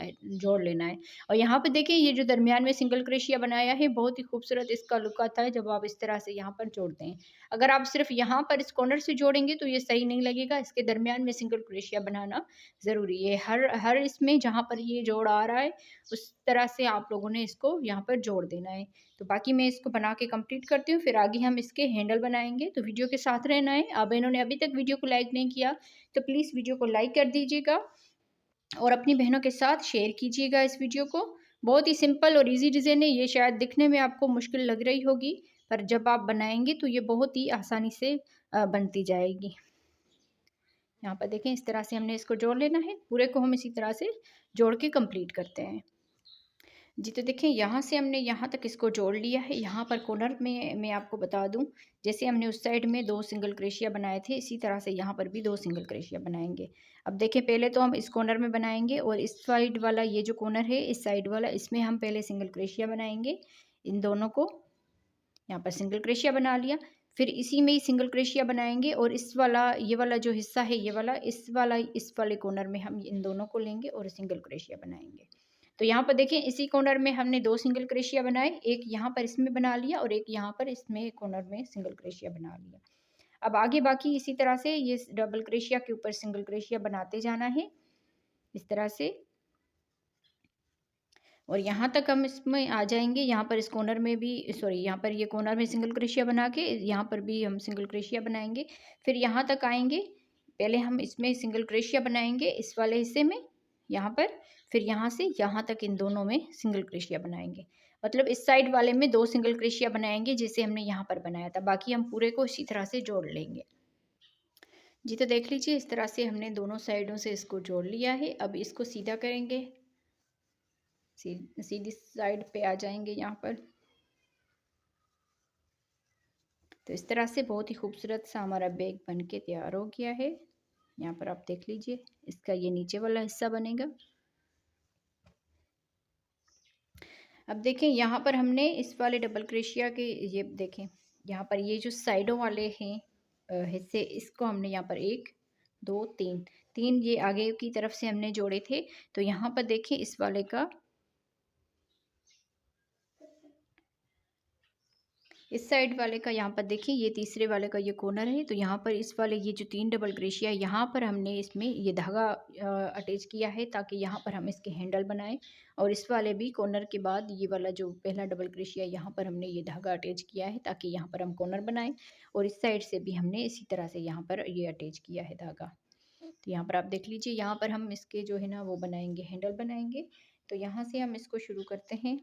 लेना है। और यहाँ पे देखिए ये जो दरमियान में सिंगल क्रोशिया बनाया है बहुत ही खूबसूरत इसका लुक आता है जब आप इस तरह से यहाँ पर जोड़ते हैं। अगर आप सिर्फ यहाँ पर इस कॉर्नर से जोड़ेंगे तो ये सही नहीं लगेगा। इसके दरमियान में सिंगल क्रोशिया बनाना ज़रूरी है। हर इसमें जहाँ पर ये जोड़ आ रहा है उस तरह से आप लोगों ने इसको यहाँ पर जोड़ देना है। तो बाकी मैं इसको बना के कंप्लीट करती हूँ, फिर आगे हम इसके हैंडल बनाएंगे। तो वीडियो के साथ रहना है। अब इन्होंने अभी तक वीडियो को लाइक नहीं किया तो प्लीज़ वीडियो को लाइक कर दीजिएगा और अपनी बहनों के साथ शेयर कीजिएगा इस वीडियो को। बहुत ही सिंपल और इजी डिज़ाइन है। ये शायद दिखने में आपको मुश्किल लग रही होगी पर जब आप बनाएंगे तो ये बहुत ही आसानी से बनती जाएगी। यहाँ पर देखें इस तरह से हमने इसको जोड़ लेना है। पूरे को हम इसी तरह से जोड़ के कंप्लीट करते हैं। जी, तो देखिए यहाँ से हमने यहाँ तक इसको जोड़ लिया है। यहाँ पर कॉर्नर में मैं आपको बता दूँ, जैसे हमने उस साइड में 2 सिंगल क्रोशिया बनाए थे इसी तरह से यहाँ पर भी 2 सिंगल क्रोशिया बनाएंगे। अब देखिए पहले तो हम इस कॉर्नर में बनाएंगे और इस साइड वाला ये जो कॉर्नर है इस साइड वाला इसमें हम पहले सिंगल क्रोशिया बनाएंगे। इन दोनों को यहाँ पर सिंगल क्रोशिया बना लिया। फिर इसी में ही सिंगल क्रोशिया बनाएंगे और इस वाला ये वाला जो हिस्सा है ये वाला इस वाले कॉर्नर में हम इन दोनों को लेंगे और सिंगल क्रोशिया बनाएंगे। तो यहाँ पर देखें इसी कॉर्नर में हमने 2 सिंगल क्रोशिया बनाए, एक यहाँ पर इसमें बना लिया और एक यहाँ पर इसमें कॉर्नर में सिंगल क्रोशिया बना लिया। अब आगे बाकी इसी तरह से ये डबल क्रोशिया के ऊपर सिंगल क्रोशिया बनाते जाना है इस तरह से। और यहाँ तक हम इसमें आ जाएंगे। यहाँ पर इस कॉर्नर में भी यहाँ पर ये कॉर्नर में सिंगल क्रोशिया बना के यहाँ पर भी हम सिंगल क्रोशिया बनाएंगे। फिर यहाँ तक आएंगे, पहले हम इसमें सिंगल क्रोशिया बनाएंगे इस वाले हिस्से में यहाँ पर, फिर यहाँ से यहाँ तक इन दोनों में सिंगल क्रोशिया बनाएंगे। मतलब इस साइड वाले में 2 सिंगल क्रोशिया बनाएंगे जैसे हमने यहाँ पर बनाया था। बाकी हम पूरे को इसी तरह से जोड़ लेंगे। जी, तो देख लीजिए इस तरह से हमने दोनों साइडों से इसको जोड़ लिया है। अब इसको सीधा करेंगे, सीधी साइड पे आ जाएंगे यहाँ पर। तो इस तरह से बहुत ही खूबसूरत सा हमारा बैग बन के तैयार हो गया है। यहाँ पर आप देख लीजिए इसका ये नीचे वाला हिस्सा बनेगा। अब देखें यहाँ पर हमने इस वाले डबल क्रोशिया के ये देखें यहाँ पर ये जो साइडों वाले हैं हिस्से, इसको हमने यहाँ पर 1 2 3 ये आगे की तरफ से हमने जोड़े थे। तो यहाँ पर देखें इस वाले का इस साइड वाले का यहाँ पर देखिए ये तीसरे वाले का ये कॉर्नर है। तो यहाँ पर इस वाले ये जो 3 डबल क्रोशिया है यहाँ पर हमने इसमें ये धागा अटैच किया है ताकि यहाँ पर हम इसके हैंडल बनाएं। और इस वाले भी कॉर्नर के बाद ये वाला जो पहला डबल क्रोशिया यहाँ पर हमने ये धागा अटैच किया है ताकि यहाँ पर हम कॉर्नर बनाएं। और इस साइड से भी हमने इसी तरह से यहाँ पर ये अटैच किया है धागा। तो यहाँ पर आप देख लीजिए यहाँ पर हम इसके जो है ना वो बनाएंगे, हैंडल बनाएंगे। तो यहाँ से हम इसको शुरू करते हैं।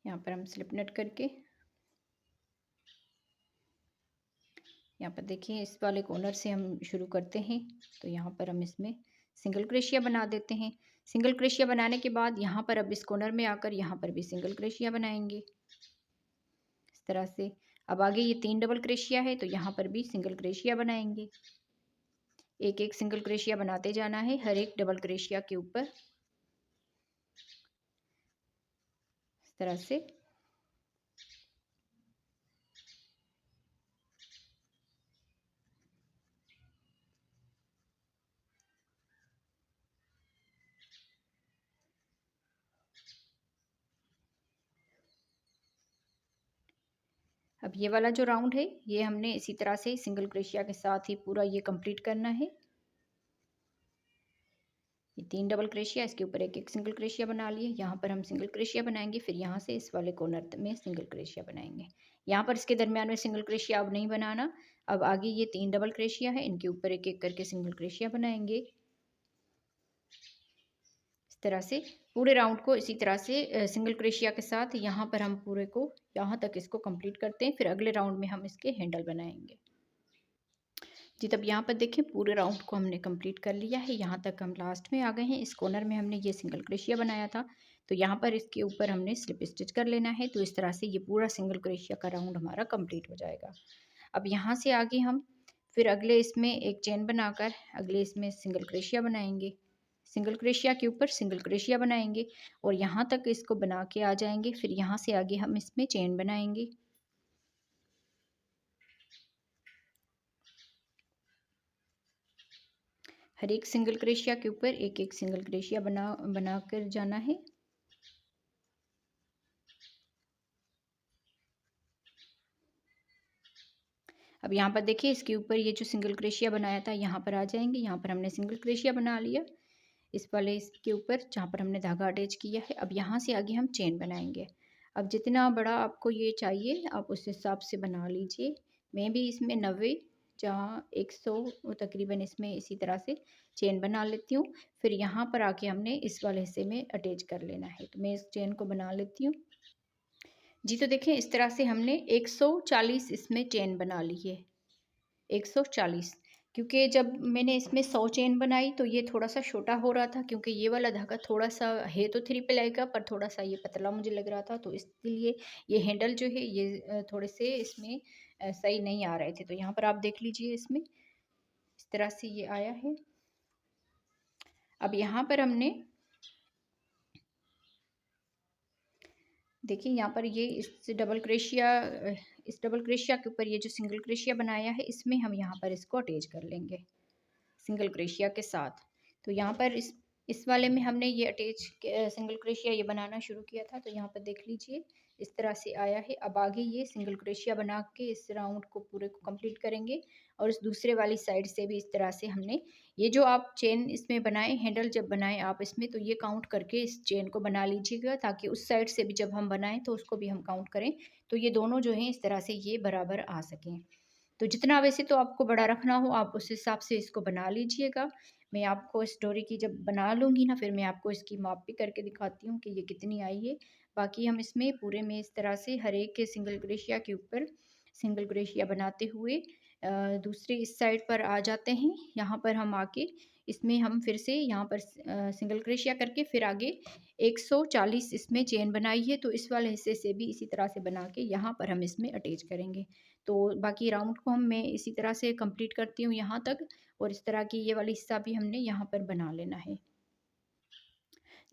यहाँ पर हम स्लिप नट करके यहाँ पर देखिए इस वाले कॉर्नर से हम शुरू करते हैं। तो यहाँ पर हम इसमें सिंगल क्रोशिया बना देते हैं। सिंगल क्रोशिया बनाने के बाद यहाँ पर अब इस कॉर्नर में आकर यहाँ पर भी सिंगल क्रोशिया बनाएंगे इस तरह से। अब आगे ये 3 डबल क्रोशिया है तो यहाँ पर भी सिंगल क्रोशिया बनाएंगे। एक एक सिंगल क्रोशिया बनाते जाना है हर एक डबल क्रोशिया के ऊपर इस तरह से। अब ये वाला जो राउंड है ये हमने इसी तरह से सिंगल क्रोशिया के साथ ही पूरा ये कंप्लीट करना है। ये 3 डबल क्रोशिया, इसके ऊपर एक एक सिंगल क्रोशिया बना लिए। यहाँ पर हम सिंगल क्रोशिया बनाएंगे, फिर यहाँ से इस वाले कॉर्नर में सिंगल क्रोशिया बनाएंगे। यहाँ पर इसके दरमियान में सिंगल क्रोशिया अब नहीं बनाना। अब आगे ये 3 डबल क्रोशिया है, इनके ऊपर एक एक करके सिंगल क्रोशिया बनाएंगे। इस तरह से पूरे राउंड को इसी तरह से सिंगल क्रोशिया के साथ यहाँ पर हम पूरे को यहाँ तक इसको कंप्लीट करते हैं। फिर अगले राउंड में हम इसके हैंडल बनाएंगे। जी, तब यहाँ पर देखिए पूरे राउंड को हमने कंप्लीट कर लिया है। यहाँ तक हम लास्ट में आ गए हैं। इस कॉर्नर में हमने ये सिंगल क्रोशिया बनाया था, तो यहाँ पर इसके ऊपर हमने स्लिप स्टिच कर लेना है। तो इस तरह से ये पूरा सिंगल क्रोशिया का राउंड हमारा कंप्लीट हो जाएगा। अब यहाँ से आगे हम फिर अगले इसमें एक चेन बनाकर अगले इसमें सिंगल क्रोशिया बनाएंगे। सिंगल क्रोशिया के ऊपर सिंगल क्रोशिया बनाएंगे और यहाँ तक इसको बना के आ जाएंगे। फिर यहाँ से आगे हम इसमें चेन बनाएंगे। हर एक सिंगल क्रोशिया के ऊपर एक एक सिंगल क्रोशिया बना कर जाना है। अब यहाँ पर देखिए इसके ऊपर ये जो सिंगल क्रोशिया बनाया था यहाँ पर आ जाएंगे। यहाँ पर हमने सिंगल क्रोशिया बना लिया इस वाले इसके ऊपर जहाँ पर हमने धागा अटैच किया है। अब यहाँ से आगे हम चेन बनाएंगे। अब जितना बड़ा आपको ये चाहिए आप उस हिसाब से बना लीजिए। मैं भी इसमें 90 जहाँ 100 तकरीबन इसमें इसी तरह से चेन बना लेती हूँ। फिर यहाँ पर आके हमने इस वाले हिस्से में अटैच कर लेना है। तो मैं इस चेन को बना लेती हूँ। जी, तो देखें इस तरह से हमने 140 इसमें चेन बना ली है। 140, क्योंकि जब मैंने इसमें 100 चेन बनाई तो ये थोड़ा सा छोटा हो रहा था, क्योंकि ये वाला धागा थोड़ा सा है तो 3 प्लाई का, पर थोड़ा सा ये पतला मुझे लग रहा था। तो इसलिए ये हैंडल जो है ये थोड़े से इसमें सही नहीं आ रहे थे। तो यहाँ पर आप देख लीजिए इसमें इस तरह से ये आया है। अब यहाँ पर हमने देखिए यहाँ पर ये इस डबल क्रोशिया के ऊपर ये जो सिंगल क्रोशिया बनाया है इसमें हम यहाँ पर इसको अटैच कर लेंगे सिंगल क्रोशिया के साथ। तो यहाँ पर इस वाले में हमने ये अटैच सिंगल क्रोशिया ये बनाना शुरू किया था। तो यहाँ पर देख लीजिए इस तरह से आया है। अब आगे ये सिंगल क्रोशिया बना के इस राउंड को पूरे को कंप्लीट करेंगे और इस दूसरे वाली साइड से भी इस तरह से हमने ये जो आप चेन इसमें बनाए हैंडल जब बनाएं आप इसमें, तो ये काउंट करके इस चेन को बना लीजिएगा, ताकि उस साइड से भी जब हम बनाएं तो उसको भी हम काउंट करें, तो ये दोनों जो हैं इस तरह से ये बराबर आ सकें। तो जितना वैसे तो आपको बड़ा रखना हो आप उस हिसाब से इसको बना लीजिएगा। मैं आपको इस डोरी की जब बना लूँगी ना फिर मैं आपको इसकी माप भी करके दिखाती हूँ कि ये कितनी आई है। बाकी हम इसमें पूरे में इस तरह से हर एक के सिंगल क्रोशिया के ऊपर सिंगल क्रोशिया बनाते हुए दूसरी इस साइड पर आ जाते हैं। यहाँ पर हम आके इसमें हम फिर से यहाँ पर सिंगल क्रोशिया करके फिर आगे 140 इसमें चेन बनाई है। तो इस वाले हिस्से से भी इसी तरह से बना के यहाँ पर हम इसमें अटैच करेंगे। तो बाकी राउंड को मैं इसी तरह से कंप्लीट करती हूँ यहाँ तक, और इस तरह की ये वाली हिस्सा भी हमने यहाँ पर बना लेना है।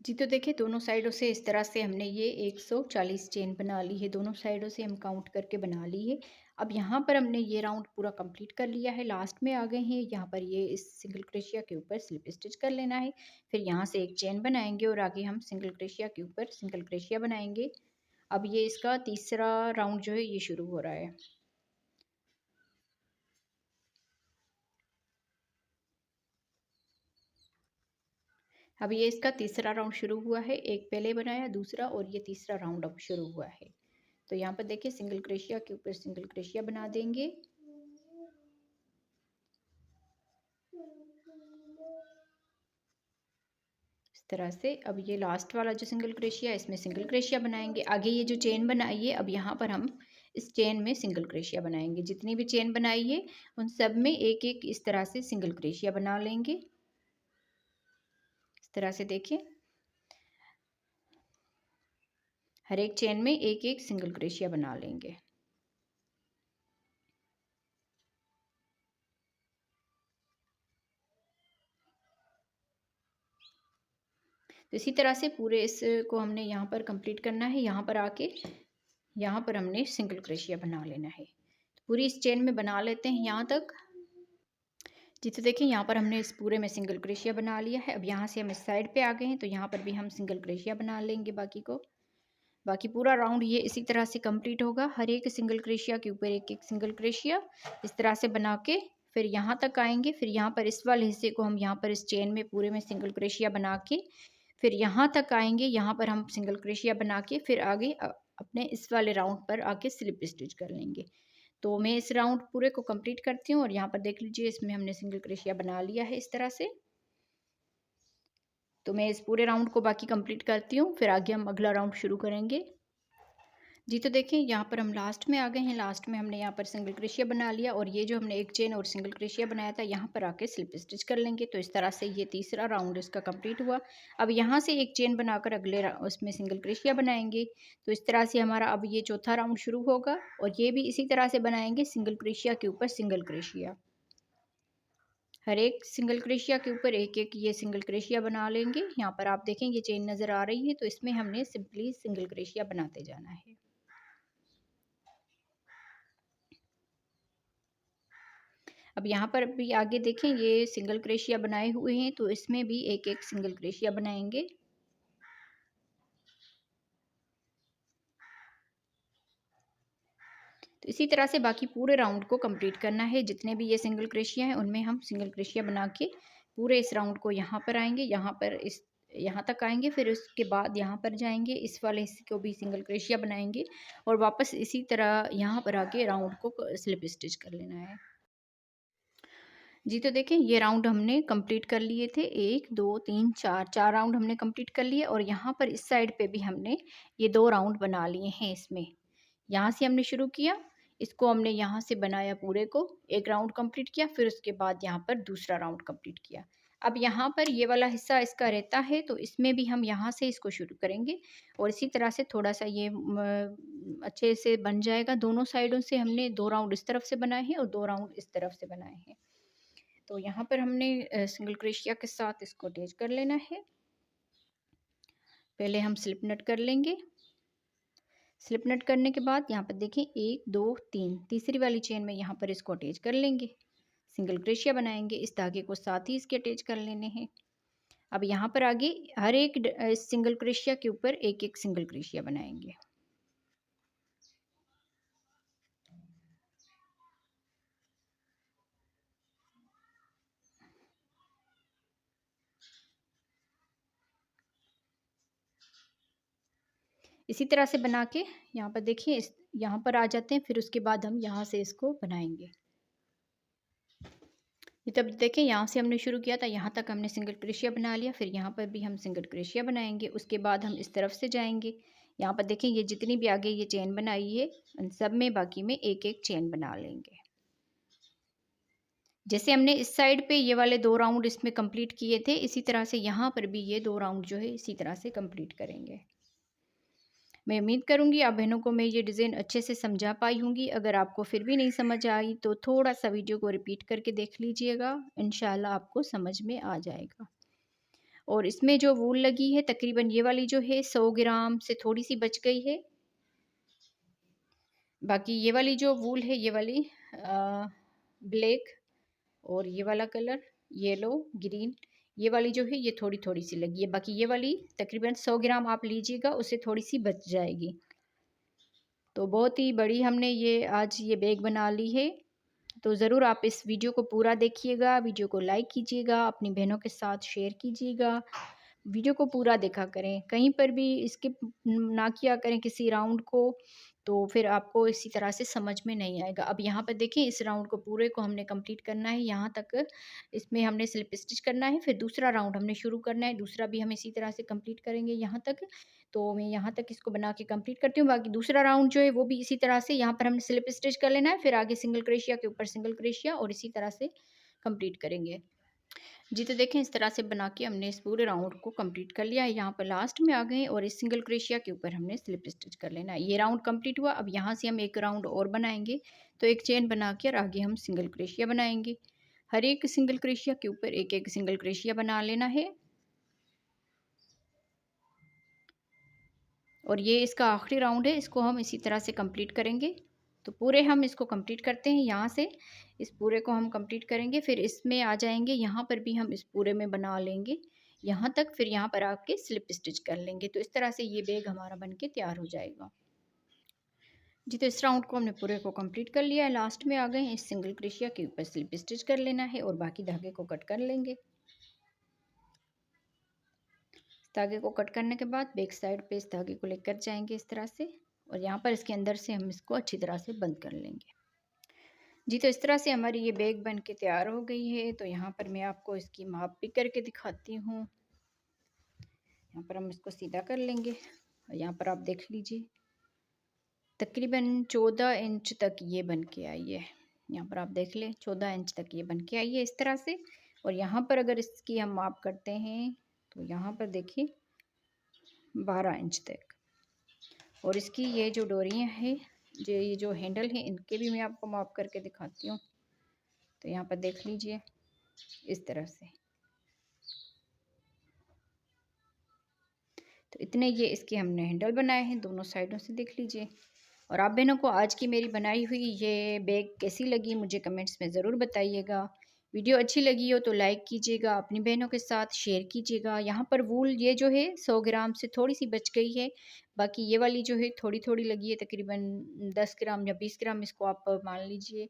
जी, तो देखिए दोनों साइडों से इस तरह से हमने ये 140 चेन बना ली है। दोनों साइडों से हम काउंट करके बना ली है। अब यहाँ पर हमने ये राउंड पूरा कंप्लीट कर लिया है। लास्ट में आ गए हैं। यहाँ पर ये इस सिंगल क्रोशिया के ऊपर स्लिप स्टिच कर लेना है। फिर यहाँ से एक चेन बनाएंगे और आगे हम सिंगल क्रोशिया के ऊपर सिंगल क्रोशिया बनाएंगे। अब ये इसका तीसरा राउंड जो है ये शुरू हो रहा है। अब ये इसका तीसरा राउंड शुरू हुआ है। एक पहले बनाया, दूसरा और ये तीसरा राउंड अब शुरू हुआ है। तो यहाँ पर देखिए सिंगल क्रोशिया के ऊपर सिंगल क्रोशिया बना देंगे। इस तरह से अब ये लास्ट वाला जो सिंगल क्रोशिया है इसमें सिंगल क्रोशिया बनाएंगे। आगे ये जो चेन बनाई है अब यहाँ पर हम इस चेन में सिंगल क्रोशिया बनाएंगे। जितनी भी चेन बनाई है उन सब में एक एक इस तरह से सिंगल क्रोशिया बना लेंगे। इस तरह से देखिए हर एक चेन में एक एक सिंगल क्रोशिया बना लेंगे। तो इसी तरह से पूरे इसको हमने यहाँ पर कंप्लीट करना है। यहाँ पर आके यहाँ पर हमने सिंगल क्रोशिया बना लेना है। तो पूरी इस चेन में बना लेते हैं यहाँ तक। जी, तो देखिए यहाँ पर हमने इस पूरे में सिंगल क्रोशिया बना लिया है। अब यहाँ से हम इस साइड पे आ गए हैं, तो यहाँ पर भी हम सिंगल क्रोशिया बना लेंगे। बाकी पूरा राउंड ये इसी तरह से कंप्लीट होगा। हर एक सिंगल क्रोशिया के ऊपर एक एक सिंगल क्रोशिया इस तरह से बना के फिर यहाँ तक आएंगे। फिर यहाँ पर इस वाले हिस्से को हम यहाँ पर इस चेन में पूरे में सिंगल क्रोशिया बना के फिर यहाँ तक आएंगे। यहाँ पर हम सिंगल क्रोशिया बना के फिर आगे अपने इस वाले राउंड पर आके स्लिप स्टिच कर लेंगे। तो मैं इस राउंड पूरे को कंप्लीट करती हूँ और यहाँ पर देख लीजिए इसमें हमने सिंगल क्रोशिया बना लिया है इस तरह से। तो मैं इस पूरे राउंड को बाकी कंप्लीट करती हूँ, फिर आगे हम अगला राउंड शुरू करेंगे जी। तो देखें यहाँ पर हम लास्ट में आ गए हैं। लास्ट में हमने यहाँ पर सिंगल क्रोशिया बना लिया और ये जो हमने एक चेन और सिंगल क्रोशिया बनाया था यहाँ पर आके स्लिप स्टिच कर लेंगे। तो इस तरह से ये तीसरा राउंड इसका कंप्लीट हुआ। अब यहाँ से एक चेन बनाकर अगले उसमें सिंगल क्रोशिया बनाएंगे। तो इस तरह से हमारा अब ये चौथा राउंड शुरू होगा और ये भी इसी तरह से बनाएंगे, सिंगल क्रोशिया के ऊपर सिंगल क्रोशिया। हर एक सिंगल क्रोशिया के ऊपर एक एक ये सिंगल क्रोशिया बना लेंगे। यहाँ पर आप देखें ये चेन नज़र आ रही है, तो इसमें हमने सिंपली सिंगल क्रोशिया बनाते जाना है। अब यहाँ पर भी आगे देखें ये सिंगल क्रोशिया बनाए हुए हैं, तो इसमें भी एक एक सिंगल क्रोशिया बनाएंगे। तो इसी तरह से बाकी पूरे राउंड को कंप्लीट करना है। जितने भी ये सिंगल क्रोशिया हैं उनमें हम सिंगल क्रोशिया बना के पूरे इस राउंड को यहाँ पर आएंगे, यहाँ पर इस यहाँ तक आएंगे। फिर उसके बाद यहाँ पर जाएंगे, इस वाले हिस्से को भी सिंगल क्रोशिया बनाएंगे और वापस इसी तरह यहाँ पर आके राउंड को स्लिप स्टिच कर लेना है जी। तो देखें ये राउंड हमने कंप्लीट कर लिए थे, 1 2 3 4 राउंड हमने कंप्लीट कर लिए और यहाँ पर इस साइड पे भी हमने ये 2 राउंड बना लिए हैं। इसमें यहाँ से हमने शुरू किया, इसको हमने यहाँ से बनाया, पूरे को एक राउंड कंप्लीट किया, फिर उसके बाद यहाँ पर दूसरा राउंड कंप्लीट किया। अब यहाँ पर ये वाला हिस्सा इसका रहता है, तो इसमें भी हम यहाँ से इसको शुरू करेंगे और इसी तरह से थोड़ा सा ये अच्छे से बन जाएगा। दोनों साइडों से हमने 2 राउंड इस तरफ से बनाए हैं और 2 राउंड इस तरफ से बनाए हैं। तो यहाँ पर हमने सिंगल क्रोशिया के साथ इसको अटैच कर लेना है। पहले हम स्लिप नट कर लेंगे। स्लिप नट करने के बाद यहाँ पर देखें 1 2 3 तीसरी वाली चेन में यहाँ पर इसको अटैच कर लेंगे, सिंगल क्रोशिया बनाएंगे। इस धागे को साथ ही इसके अटैच कर लेने हैं। अब यहाँ पर आगे हर एक सिंगल क्रोशिया के ऊपर एक एक सिंगल क्रोशिया बनाएंगे। इसी तरह से बना के यहाँ पर देखिए यहाँ पर आ जाते हैं। फिर उसके बाद हम यहाँ से इसको बनाएंगे। तब देखें यहाँ से हमने शुरू किया था, यहाँ तक हमने सिंगल क्रोशिया बना लिया। फिर यहाँ पर भी हम सिंगल क्रोशिया बनाएंगे। उसके बाद हम इस तरफ से जाएंगे। यहाँ पर देखें ये जितनी भी आगे ये चेन बनाई है उन सब में बाकी में एक एक चेन बना लेंगे। जैसे हमने इस साइड पे ये वाले 2 राउंड इसमें कंप्लीट किए थे, इसी तरह से यहाँ पर भी ये 2 राउंड जो है इसी तरह से कंप्लीट करेंगे। मैं उम्मीद करूँगी आप बहनों को मैं ये डिज़ाइन अच्छे से समझा पाई होंगी। अगर आपको फिर भी नहीं समझ आई तो थोड़ा सा वीडियो को रिपीट करके देख लीजिएगा, इंशाल्लाह आपको समझ में आ जाएगा। और इसमें जो वूल लगी है तकरीबन ये वाली जो है 100 ग्राम से थोड़ी सी बच गई है। बाकी ये वाली जो वूल है ये वाली ब्लैक और ये वाला कलर येलो ग्रीन, ये वाली जो है ये थोड़ी थोड़ी सी लगी है। बाकी ये वाली तकरीबन 100 ग्राम आप लीजिएगा, उससे थोड़ी सी बच जाएगी। तो बहुत ही बड़ी हमने ये आज ये बैग बना ली है। तो ज़रूर आप इस वीडियो को पूरा देखिएगा, वीडियो को लाइक कीजिएगा, अपनी बहनों के साथ शेयर कीजिएगा। वीडियो को पूरा देखा करें, कहीं पर भी स्किप ना किया करें किसी राउंड को, तो फिर आपको इसी तरह से समझ में नहीं आएगा। अब यहाँ पर देखें इस राउंड को पूरे को हमने कंप्लीट करना है, यहाँ तक इसमें हमने स्लिप स्टिच करना है। फिर दूसरा राउंड हमने शुरू करना है, दूसरा भी हम इसी तरह से कंप्लीट करेंगे यहाँ तक। तो मैं यहाँ तक इसको बना के कंप्लीट करती हूँ। बाकी दूसरा राउंड जो है वो भी इसी तरह से यहाँ पर हमने स्लिप स्टिच कर लेना है, फिर आगे सिंगल क्रोशिया के ऊपर सिंगल क्रोशिया और इसी तरह से कंप्लीट करेंगे जी। तो देखें इस तरह से बना के हमने इस पूरे राउंड को कंप्लीट कर लिया है। यहाँ पर लास्ट में आ गए और इस सिंगल क्रोशिया के ऊपर हमने स्लिप स्टिच कर लेना है। ये राउंड कंप्लीट हुआ। अब यहाँ से हम एक राउंड और बनाएंगे, तो एक चेन बना के और आगे हम सिंगल क्रोशिया बनाएंगे। हर एक सिंगल क्रोशिया के ऊपर एक एक सिंगल क्रोशिया बना लेना है और ये इसका आखिरी राउंड है, इसको हम इसी तरह से कंप्लीट करेंगे। तो पूरे हम इसको कंप्लीट करते हैं, यहाँ से इस पूरे को हम कंप्लीट करेंगे। फिर इसमें आ जाएंगे, यहाँ पर भी हम इस पूरे में बना लेंगे। यहाँ तक, फिर यहाँ पर आके स्लिप स्टिच कर लेंगे। तो इस तरह से ये बैग हमारा बन के तैयार हो जाएगा जी। तो इस राउंड को हमने पूरे को कंप्लीट कर लिया है। लास्ट में आ गए हैं, इस सिंगल क्रोशिया के ऊपर स्लिप स्टिच कर लेना है और बाकी धागे को कट कर लेंगे। धागे को कट करने के बाद बैक साइड पे इस धागे को लेकर जाएंगे इस तरह से, और यहाँ पर इसके अंदर से हम इसको अच्छी तरह से बंद कर लेंगे जी। तो इस तरह से हमारी ये बैग बन के तैयार हो गई है। तो यहाँ पर मैं आपको इसकी माप भी करके दिखाती हूँ। यहाँ पर हम इसको सीधा कर लेंगे और यहाँ पर आप देख लीजिए तकरीबन 14 इंच तक ये बन के आई है। यहाँ पर आप देख लें 14 इंच तक ये बन के आई है इस तरह से। और यहाँ पर अगर इसकी हम माप करते हैं तो यहाँ पर देखिए 12 इंच तक। और इसकी ये जो डोरियाँ हैं, जो ये जो हैंडल है, इनके भी मैं आपको माप करके दिखाती हूँ। तो यहाँ पर देख लीजिए इस तरह से। तो इतने ये इसके हमने हैंडल बनाए हैं दोनों साइडों से, देख लीजिए। और आप बहनों को आज की मेरी बनाई हुई ये बैग कैसी लगी मुझे कमेंट्स में ज़रूर बताइएगा। वीडियो अच्छी लगी हो तो लाइक कीजिएगा, अपनी बहनों के साथ शेयर कीजिएगा। यहाँ पर वूल ये जो है 100 ग्राम से थोड़ी सी बच गई है, बाकी ये वाली जो है थोड़ी थोड़ी लगी है, तकरीबन 10 ग्राम या 20 ग्राम इसको आप मान लीजिए।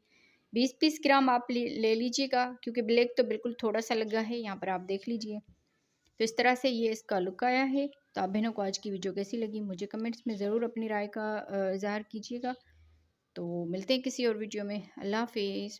20-20 ग्राम आप ले लीजिएगा, क्योंकि ब्लैक तो बिल्कुल थोड़ा सा लगा है, यहाँ पर आप देख लीजिए। तो इस तरह से ये इसका लुक आया है। तो आप बहनों को आज की वीडियो कैसी लगी मुझे कमेंट्स में ज़रूर अपनी राय का इज़हार कीजिएगा। तो मिलते हैं किसी और वीडियो में। अल्लाह हाफिज़।